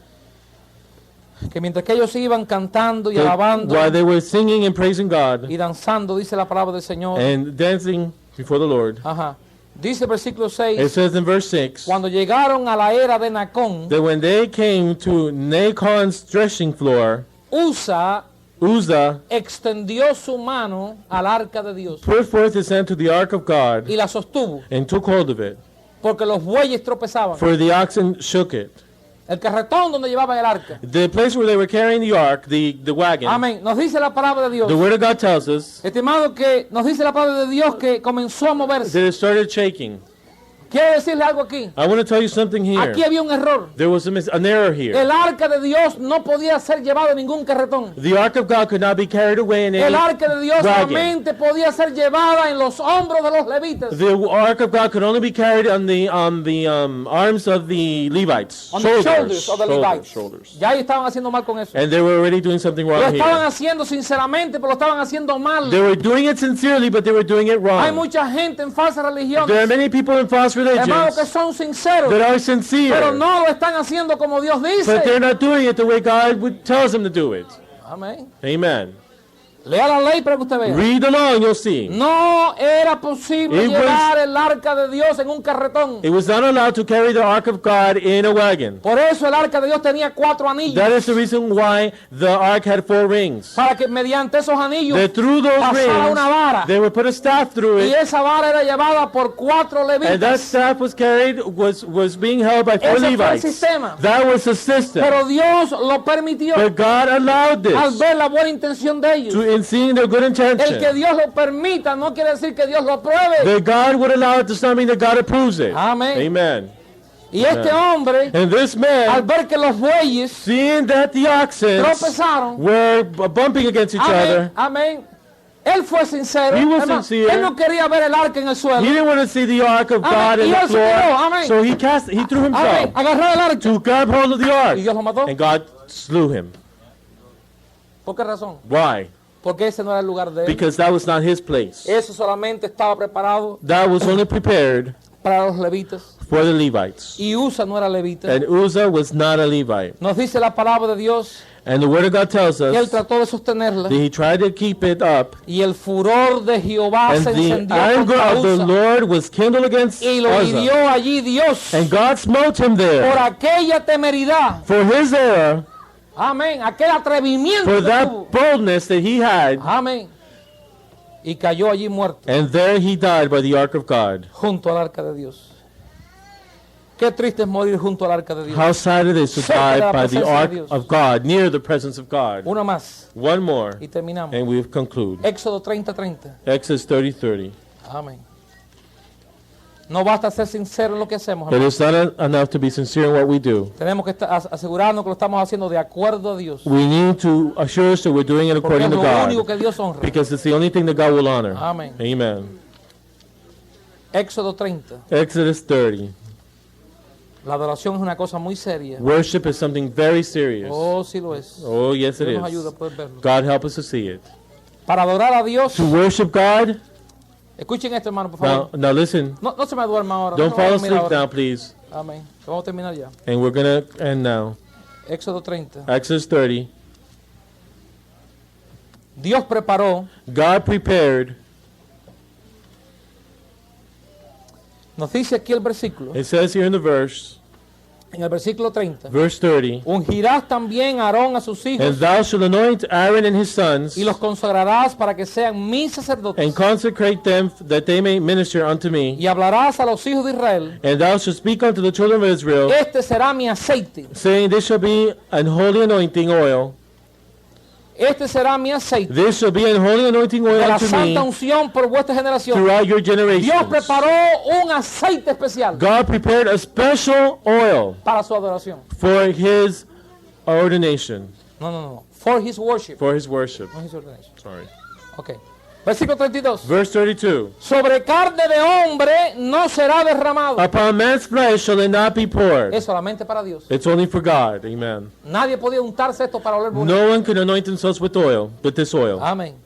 que mientras que ellos iban cantando y that alabando while they were singing and praising God y danzando, dice la palabra del Señor. and dancing before the Lord, Ajá. Dice el versículo it 6, says in verse 6 cuando llegaron a la era de Nacón, that when they came to Nacon's threshing floor, Usa Uzzah extendió su mano al arca de Dios put forth his hand to the ark of God y la sostuvo, and took hold of it, porque los bueyes tropezaban. for the oxen shook it. El carretón donde llevaban el arca. The place where they were carrying the ark, the wagon, Amén. Nos dice la palabra de Dios. the Word of God tells us Estimado, que nos dice la palabra de Dios que comenzó a moverse. that it started shaking. Quiero decirle algo aquí. I want to tell you something here. Aquí había un error. There was an error here. El arca de Dios no podía ser llevado en ningún carretón. The ark of God could not be carried away in El any arca de Dios wagon. solamente podía ser llevada en los hombros de los levitas. The ark of God could only be carried on the arms of the Levites. On the shoulders of the Levites. Shoulders. Ya ellos estaban haciendo mal con eso. And they were already doing something Lo wrong estaban here. haciendo sinceramente, pero lo estaban haciendo mal. They were doing it sincerely, but they were doing it Hay wrong. mucha gente en falsas religiones, There are many people in false hermanos, que religions son sinceros, that are pero sincere, no lo están haciendo como Dios but they're dice. not doing it the way God tells them to do it. Amén. Amen. Lea la ley para que usted vea. Read along, you'll see. No era posible It llevar el arca de Dios en un carretón. It was not allowed to carry the ark of God in a wagon. Por eso el arca de Dios tenía 4 anillos. That is the reason why the ark had 4 rings. Para que mediante esos anillos That through those pasara una vara. rings, they would put a staff through Y it, esa vara era llevada por 4 and that levitas. staff was carried, was being held by 4 Ese fue el Levites. sistema. That was the system. Pero Dios lo permitió But God allowed al this, ver la buena intención de ellos. in seeing their good El que intention. Dios lo permita no quiere decir que Dios lo apruebe. That God would allow it to something that God approves it. Amén. Amen. Y este hombre, And this al man, ver que los bueyes seeing that the oxen tropezaron, were bumping against each amén, other, amén. Él fue sincero. He was Hermano, sincere. Él no quería ver el arca en el he suelo. didn't want to see the ark of God Amén. in Y the él se quedó, floor, amén. so he threw Amén. himself Agarró el arca to grab hold of the y ark, Dios lo mató. and God slew him. ¿Por qué razón? Why? Porque ese no era el lugar de él. Because that was not his place. Eso solamente estaba preparado That was only prepared para los levitas. for the Levites. Y Usa no era levita. And Uzzah was not a Levite. Nos dice la palabra de Dios And the Word of God tells que él us trató de sostenerla. that he tried to keep it up, Y el furor de Jehová and se the encendió anger contra of the Usa. Lord was kindled against Y lo Uzzah. hirió allí Dios And God smote him por there aquella temeridad. for his error, Amén. Aquel atrevimiento for que that tuvo. boldness that he had, Amén. Y cayó allí muerto and there he died by the ark of God. junto al arca de Dios. Qué triste es morir junto al arca de Dios. How sad it is to Cerca de die la by the presencia de ark Dios. of God, near the presence of God. Una más One more, y terminamos. and we conclude. Éxodo 30:30. Exodus 30:30. Amén. No basta ser sincero en lo que hacemos, But hermano. it's not enough to be sincere in what we do. Tenemos que asegurarnos que lo estamos haciendo de acuerdo a Dios. We need to assure us that we're doing it Porque es according to lo único God, que Dios honra. because it's the only thing that God will honor. Amén. Amen. Éxodo 30. Exodus 30. La adoración es una cosa muy seria. Worship is something very serious. Oh, sí lo es. Oh, yes, it Dios nos ayuda a is. poder verlo. God help us to see it. Para adorar a Dios, To worship God. escuchen esto, hermano, por favor. Now listen. No se me duerma ahora. Don't no fall vamos a dormir asleep ahora. now, please. Amén. Vamos a terminar ya. And we're going to end now. Éxodo 30. Exodus 30. Dios preparó, God prepared. nos dice aquí el versículo, It says here in the verse, en el versículo 30. verse 30. Ungirás también a Aarón a sus hijos And thou shalt anoint Aaron and his sons, y los consagrarás para que sean mis sacerdotes. and consecrate them that they may minister unto me. Y hablarás a los hijos de Israel, And thou shalt speak unto the children of Israel, este será mi aceite, saying, This shall be an holy anointing oil. este será mi aceite, This shall be an holy anointing oil de la unto santa me unción por vuestra generación. throughout your Dios generations. preparó un aceite especial God prepared a special oil para su adoración. for his ordination, No. For his worship. for his worship. No his ordination. Sorry. Ok. Versículo 32. Verse 32. Sobre carne de hombre no será derramado. Upon man's flesh shall it not be poured. Es solamente para Dios. It's only for God. Amen. Nadie podía untarse esto para oler bonito. No one can anoint themselves with oil, with this oil. Amén.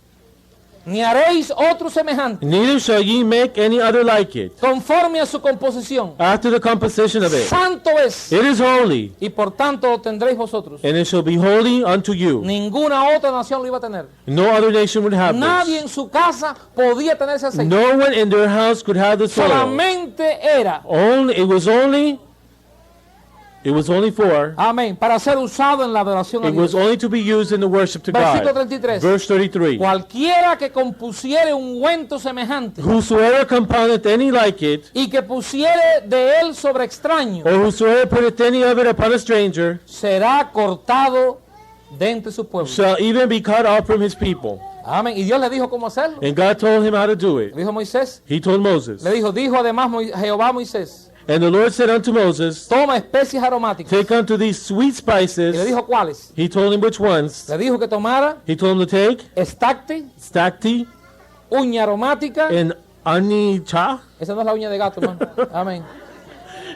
Ni haréis otro semejante, Neither shall ye make any other like it, conforme a su composición. after the composition of it. Santo es, It is holy, y por tanto lo tendréis vosotros. and it shall be holy unto you. Ninguna otra nación lo iba a tener. No other nation would have Nadie this. en su casa podía tener ese aceite. No one in their house could have this oil. Solamente era, It was only for, amén, para ser usado en la adoración a it was Dios. only to be used in the worship to Versículo God. 33. Verse 33. Cualquiera que compusiere un ungüento semejante Whosoever compoundeth any like it, y que pusiere de él sobre extraño, or whosoever putteth any of it upon a stranger, será cortado de entre su pueblo. shall even be cut off from his people. Amén. Y Dios le dijo cómo hacerlo. And God told him how to do it. Le dijo a Moisés. He told Moses. Le dijo además Jehová a Moisés, And the Lord said unto Moses, toma especies aromáticas. Take unto these sweet Y le spices. dijo cuáles. He told him which ones. Le dijo que tomara He told him to take estacte, stacte uña aromática. and anicha. Esa no es la uña de gato, hermano. Amén.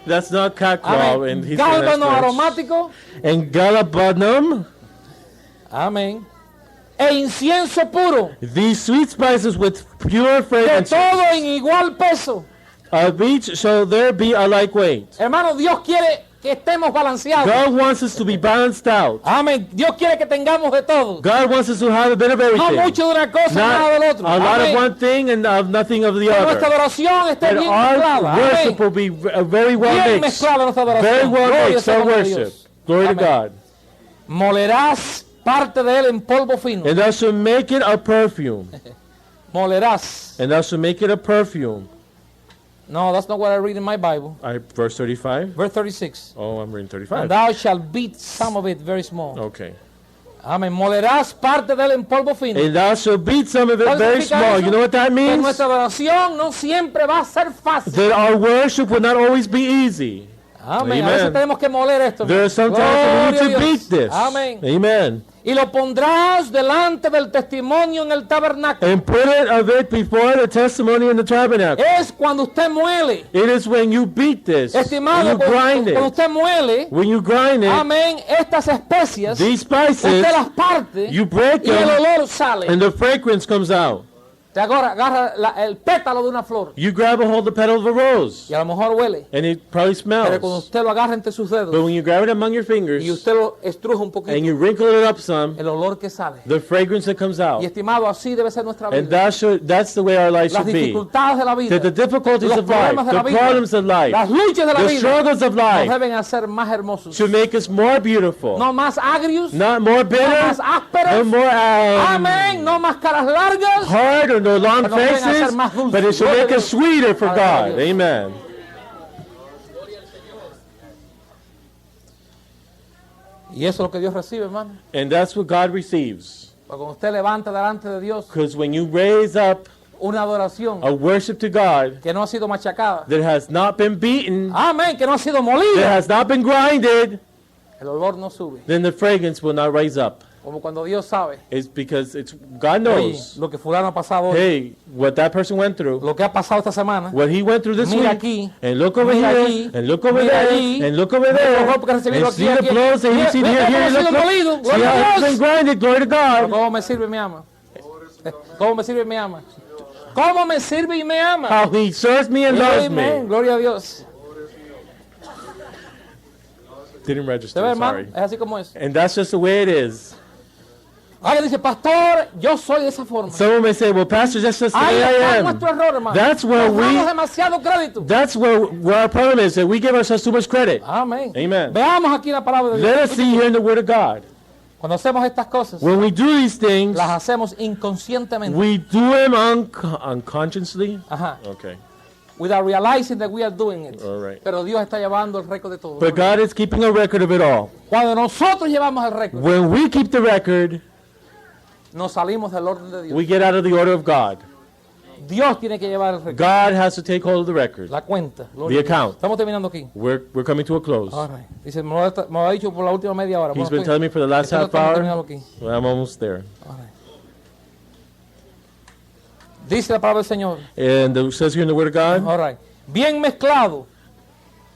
That's not catclaw. Amén. And he's saying that's Gálbano French. aromático. And galbanum. Amén. E incienso puro. These sweet spices with pure De fragrance. todo en igual peso. Of each shall there be a like weight. Hermano, Dios quiere que estemos balanceados. God wants us to be balanced out. Amén. Dios quiere que tengamos de todo. God wants us to have a bit of No everything. mucho de una cosa, nada del Not otro. a lot of Amén. one thing and of nothing of the Que nuestra other. adoración esté And bien our mezclada. worship Amén. will be very well Bien mixed. mezclada nuestra adoración. Very well Gloria mixed, sea our el nombre de worship. Dios. Glory to Amén. God. Molerás parte de él en polvo fino. And thou shalt make it a perfume. Molerás. And thou shalt make it a perfume. No, that's not what I read in my Bible. Verse 35. Verse 36. Oh, I'm reading And 35. thou shalt beat some of it very small. Okay. Amén. Molerás parte de él en polvo fino. And thou shalt beat some of it ¿Cuál very significa small. eso? You know what that Que means? nuestra adoración no siempre va a ser fácil. That our worship will not always be easy. Amén. A Amen. veces tenemos que moler esto. There are some times that we Gloria a need to Dios. beat this. Amén. Amen. Y lo pondrás delante del testimonio en el tabernáculo. And put it of it before the testimony in the tabernacle. Es cuando usted muele. It is when you beat this, when Estimado, you grind cuando it. usted muele, When you grind it, amén, estas especias, these usted spices, las parte you break y el them, olor sale. and the fragrance comes out. Te agarra el pétalo de una flor You grab a hold of the petal of a rose, y a lo mejor huele. and it probably Pero cuando smells. usted lo agarra entre sus dedos But when you grab it among your fingers, y usted lo estruja un and poquito, you wrinkle it up some, el olor que sale. the fragrance that comes out. Y estimado, así debe ser nuestra And vida. that's the way our life Las should be. dificultades de la vida, That the difficulties los of life, problemas de la the vida, problems of life, las luchas de la the vida struggles of nos life deben hacer más hermosos. should make us more beautiful. No más agrios, Not more no bitter, más no ásperos. more Amén. No más caras largas. hard or no long Pero nos deben hacer faces, más dulces. but it should Gloria make a us Dios. sweeter for Aleluya. God. Amen. Y eso es lo que Dios recibe, hermano. And that's what God receives. Porque cuando usted levanta delante de Dios Because when you raise up una adoración a worship to God que no ha sido machacada, that has not been beaten, amén, que no ha sido that molida, has not been grinded, el olor no sube. then the fragrance will not rise up. Como cuando Dios sabe, It's because it's God oye, knows. lo que fulano ha pasado hoy, Hey, what that person went through, lo que ha pasado esta semana. what he went through this Mira week, aquí, and look over mira here, aquí, and look over mira there, allí, and look over mira there, los golpes que ha recibido and aquí, see the aquí. blows that Mira, he's seen mira here, cómo here, ha sido look, molido, look. See gloria how a it's Dios. been grinded, glory to Pero God. ¿cómo me sirve y me ama? ¿Cómo me sirve y me ama? ¿Cómo me sirve y me ama? How he serves me and loves Amén, me. gloria a Dios. Didn't ¿Se ve, register, hermano? sorry. Es así como es. And that's just the way it is. Alguien dice, pastor, yo soy de esa forma. Someone may say, well, Pastor, that's just the Ahí way I está am. nuestro error, hermano. That's where Nos damos we, demasiado crédito. that's where our problem is, that we give ourselves too much credit. Amén. Amen. Veamos aquí la palabra de Let Dios. us see here in the Word of God. Cuando hacemos estas cosas, When we do these things, las hacemos inconscientemente. we do them unconsciously. Ajá. Okay. Without realizing that we are doing it. All right. Pero Dios está llevando el récord de todo. But God is keeping a record of it all. Cuando nosotros llevamos el récord, When we keep the record, nos salimos del orden de Dios. we get out of the order of God. Dios tiene que llevar el récord. God has to take hold of the record. La cuenta. The account. Estamos terminando aquí. We're coming to a close. All right. Dice, me lo ha dicho por la última media hora. He's Bueno, been estoy- telling me for the last estoy half tratando de hour. terminarlo aquí. Well, I'm almost there. All right. Dice la palabra del Señor. And it says here in the Word of God, All right. Bien mezclado.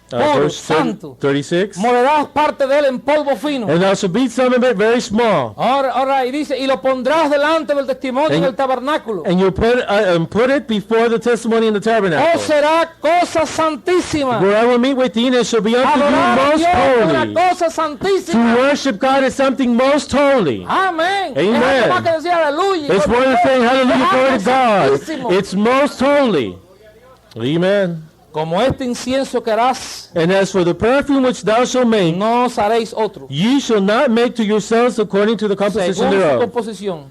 Puro, verse santo. 36. Molerás parte de él en polvo fino. And thou shalt beat some of it very small. Ahora, y dice, y lo pondrás delante del testimonio And- del tabernáculo. And you put it before the testimony in the Oh, tabernacle. será cosa santísima. Where I will meet with thee, and it shall be unto you Adorar a most Dios es una holy. cosa To santísima. worship God is something most holy. Amén. Amen. Es algo más que decir aleluya. It's more than saying hallelujah, Es glory algo to God. santísimo. It's most holy. Amen. Como este incienso que harás, And as for the perfume which thou shalt make, no os haréis otro. ye shall not make to yourselves according to the composition Según su thereof. composición,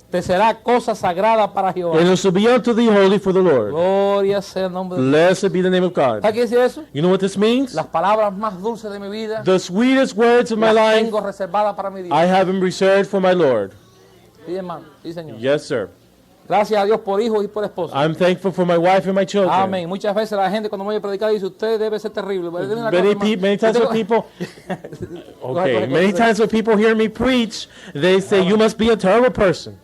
te será cosa sagrada para Jehová. And it shall be unto thee holy for the Lord. Gloria sea el nombre de Dios. Blessed be the name of God. ¿Sabes qué dice eso? You know what this means? Las palabras más dulces de mi vida The sweetest words of my las life, tengo reservadas para mi Dios. I have them reserved for my Lord. Sí, hermano. Sí, Señor. Yes, sir. Gracias a Dios por hijos y por esposos. I'm thankful for my wife and my children. Amén. Muchas veces la gente cuando me oye predicar dice, usted debe ser terrible. Pero dime una cosa, Many hermano. times Yo when tengo- people, Go ahead. many times when people hear me preach, they say, you must be a terrible person.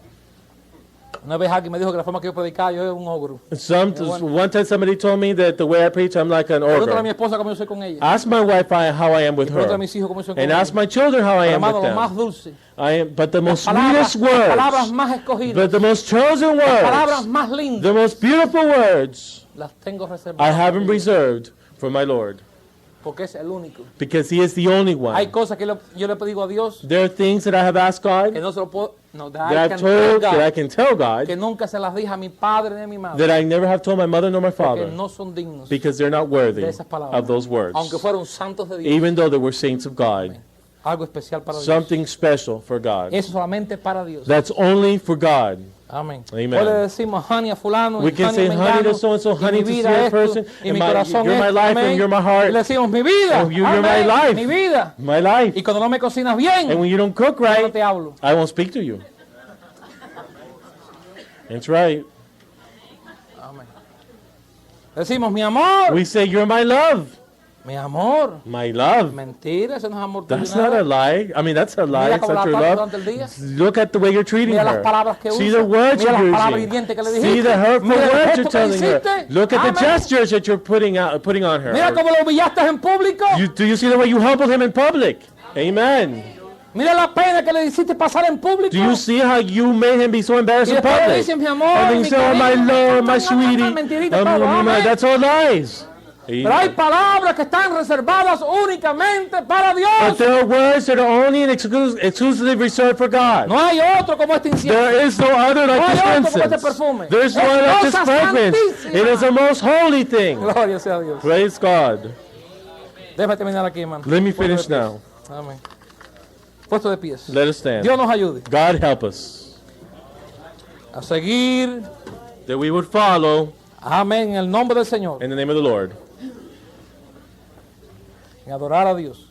Una vez alguien me dijo que la forma que yo predicaba yo era un ogro. One time somebody told me that the way I preach, I'm like an Pregúntale a mi ogre. esposa cómo yo soy con ella. Ask my wife how I am with Pregúntale a her. mis hijos cómo yo soy con And ella. ask my children how I Pero, am hermano, with lo más them. dulce. But the most Palabras, sweetest las palabras words, más escogidas. but the most chosen Las palabras words, más lindas. the most beautiful words, Las tengo I reservadas. have them para Dios, reserved for my Lord. porque es el único. Because He is the only Hay one. cosas que yo le digo a Dios There are things that I have asked que God, no se lo puedo. No, that that I I've can tell told, that I God, can tell God, que nunca se las dije a mi padre ni a mi madre. that I never have told my mother nor my Que father, no son dignos because they're not worthy de esas palabras. of those words. Aunque fueron santos de Dios. Even though they were saints of God. Algo especial para Dios. Something special for God. Eso solamente para Dios. That's only for God. Amén. Amen. Hoy le decimos honey a fulano, We y can honey say a honey to mengano, so-and-so, y honey mi to vida that esto, person, y and mi my- corazón you're my esto, life and amén. you're my heart. Y le decimos mi vida, Oh, you're my amén, life. mi vida. My life. Y cuando no me cocinas bien, And when you don't cook yo no right, te hablo. I won't speak to you. That's right. Amén. Decimos mi amor, We say, you're my love. mi amor. My love. Mentira, eso no es amor. That's not a lie. I mean, that's a lie. Mira It's cómo la not your trata love. durante el día. Look at the way you're treating Mira las her. palabras que See usa. the words Mira las you're palabras using. hirientes que le See dijiste. the hurtful Mira el words gesto you're que telling her. hiciste. Look at the Amén. gestures that you're putting on her. Mira cómo lo humillaste en público. Do you see the way you humbled him in public? Amen. Mira la pena que le hiciste pasar en público. Do you see how you made him be so embarrassed Y in después le public? dicen, mi amor, And then you mi say, oh, my cariño, Lord, my no, sweetie. mentirita, todo, amén. That's all lies. Pero hay palabras que están reservadas únicamente para But Dios. there are words that are only and exclusively reserved for God. No hay otro como este incienso. There is no other like No hay this otro como este incense. perfume. There's no Es other like this cosa fragrance. santísima. It is the most holy thing. Gloria sea a Dios. Praise God. Déjame terminar aquí, hermano. Let me Puesto finish de pies. now. Amén. Puesto de pies. Let us stand. Dios nos ayude God help us. a seguir. That we would follow Amén. En el nombre del Señor. in the name of the Lord. En adorar a Dios.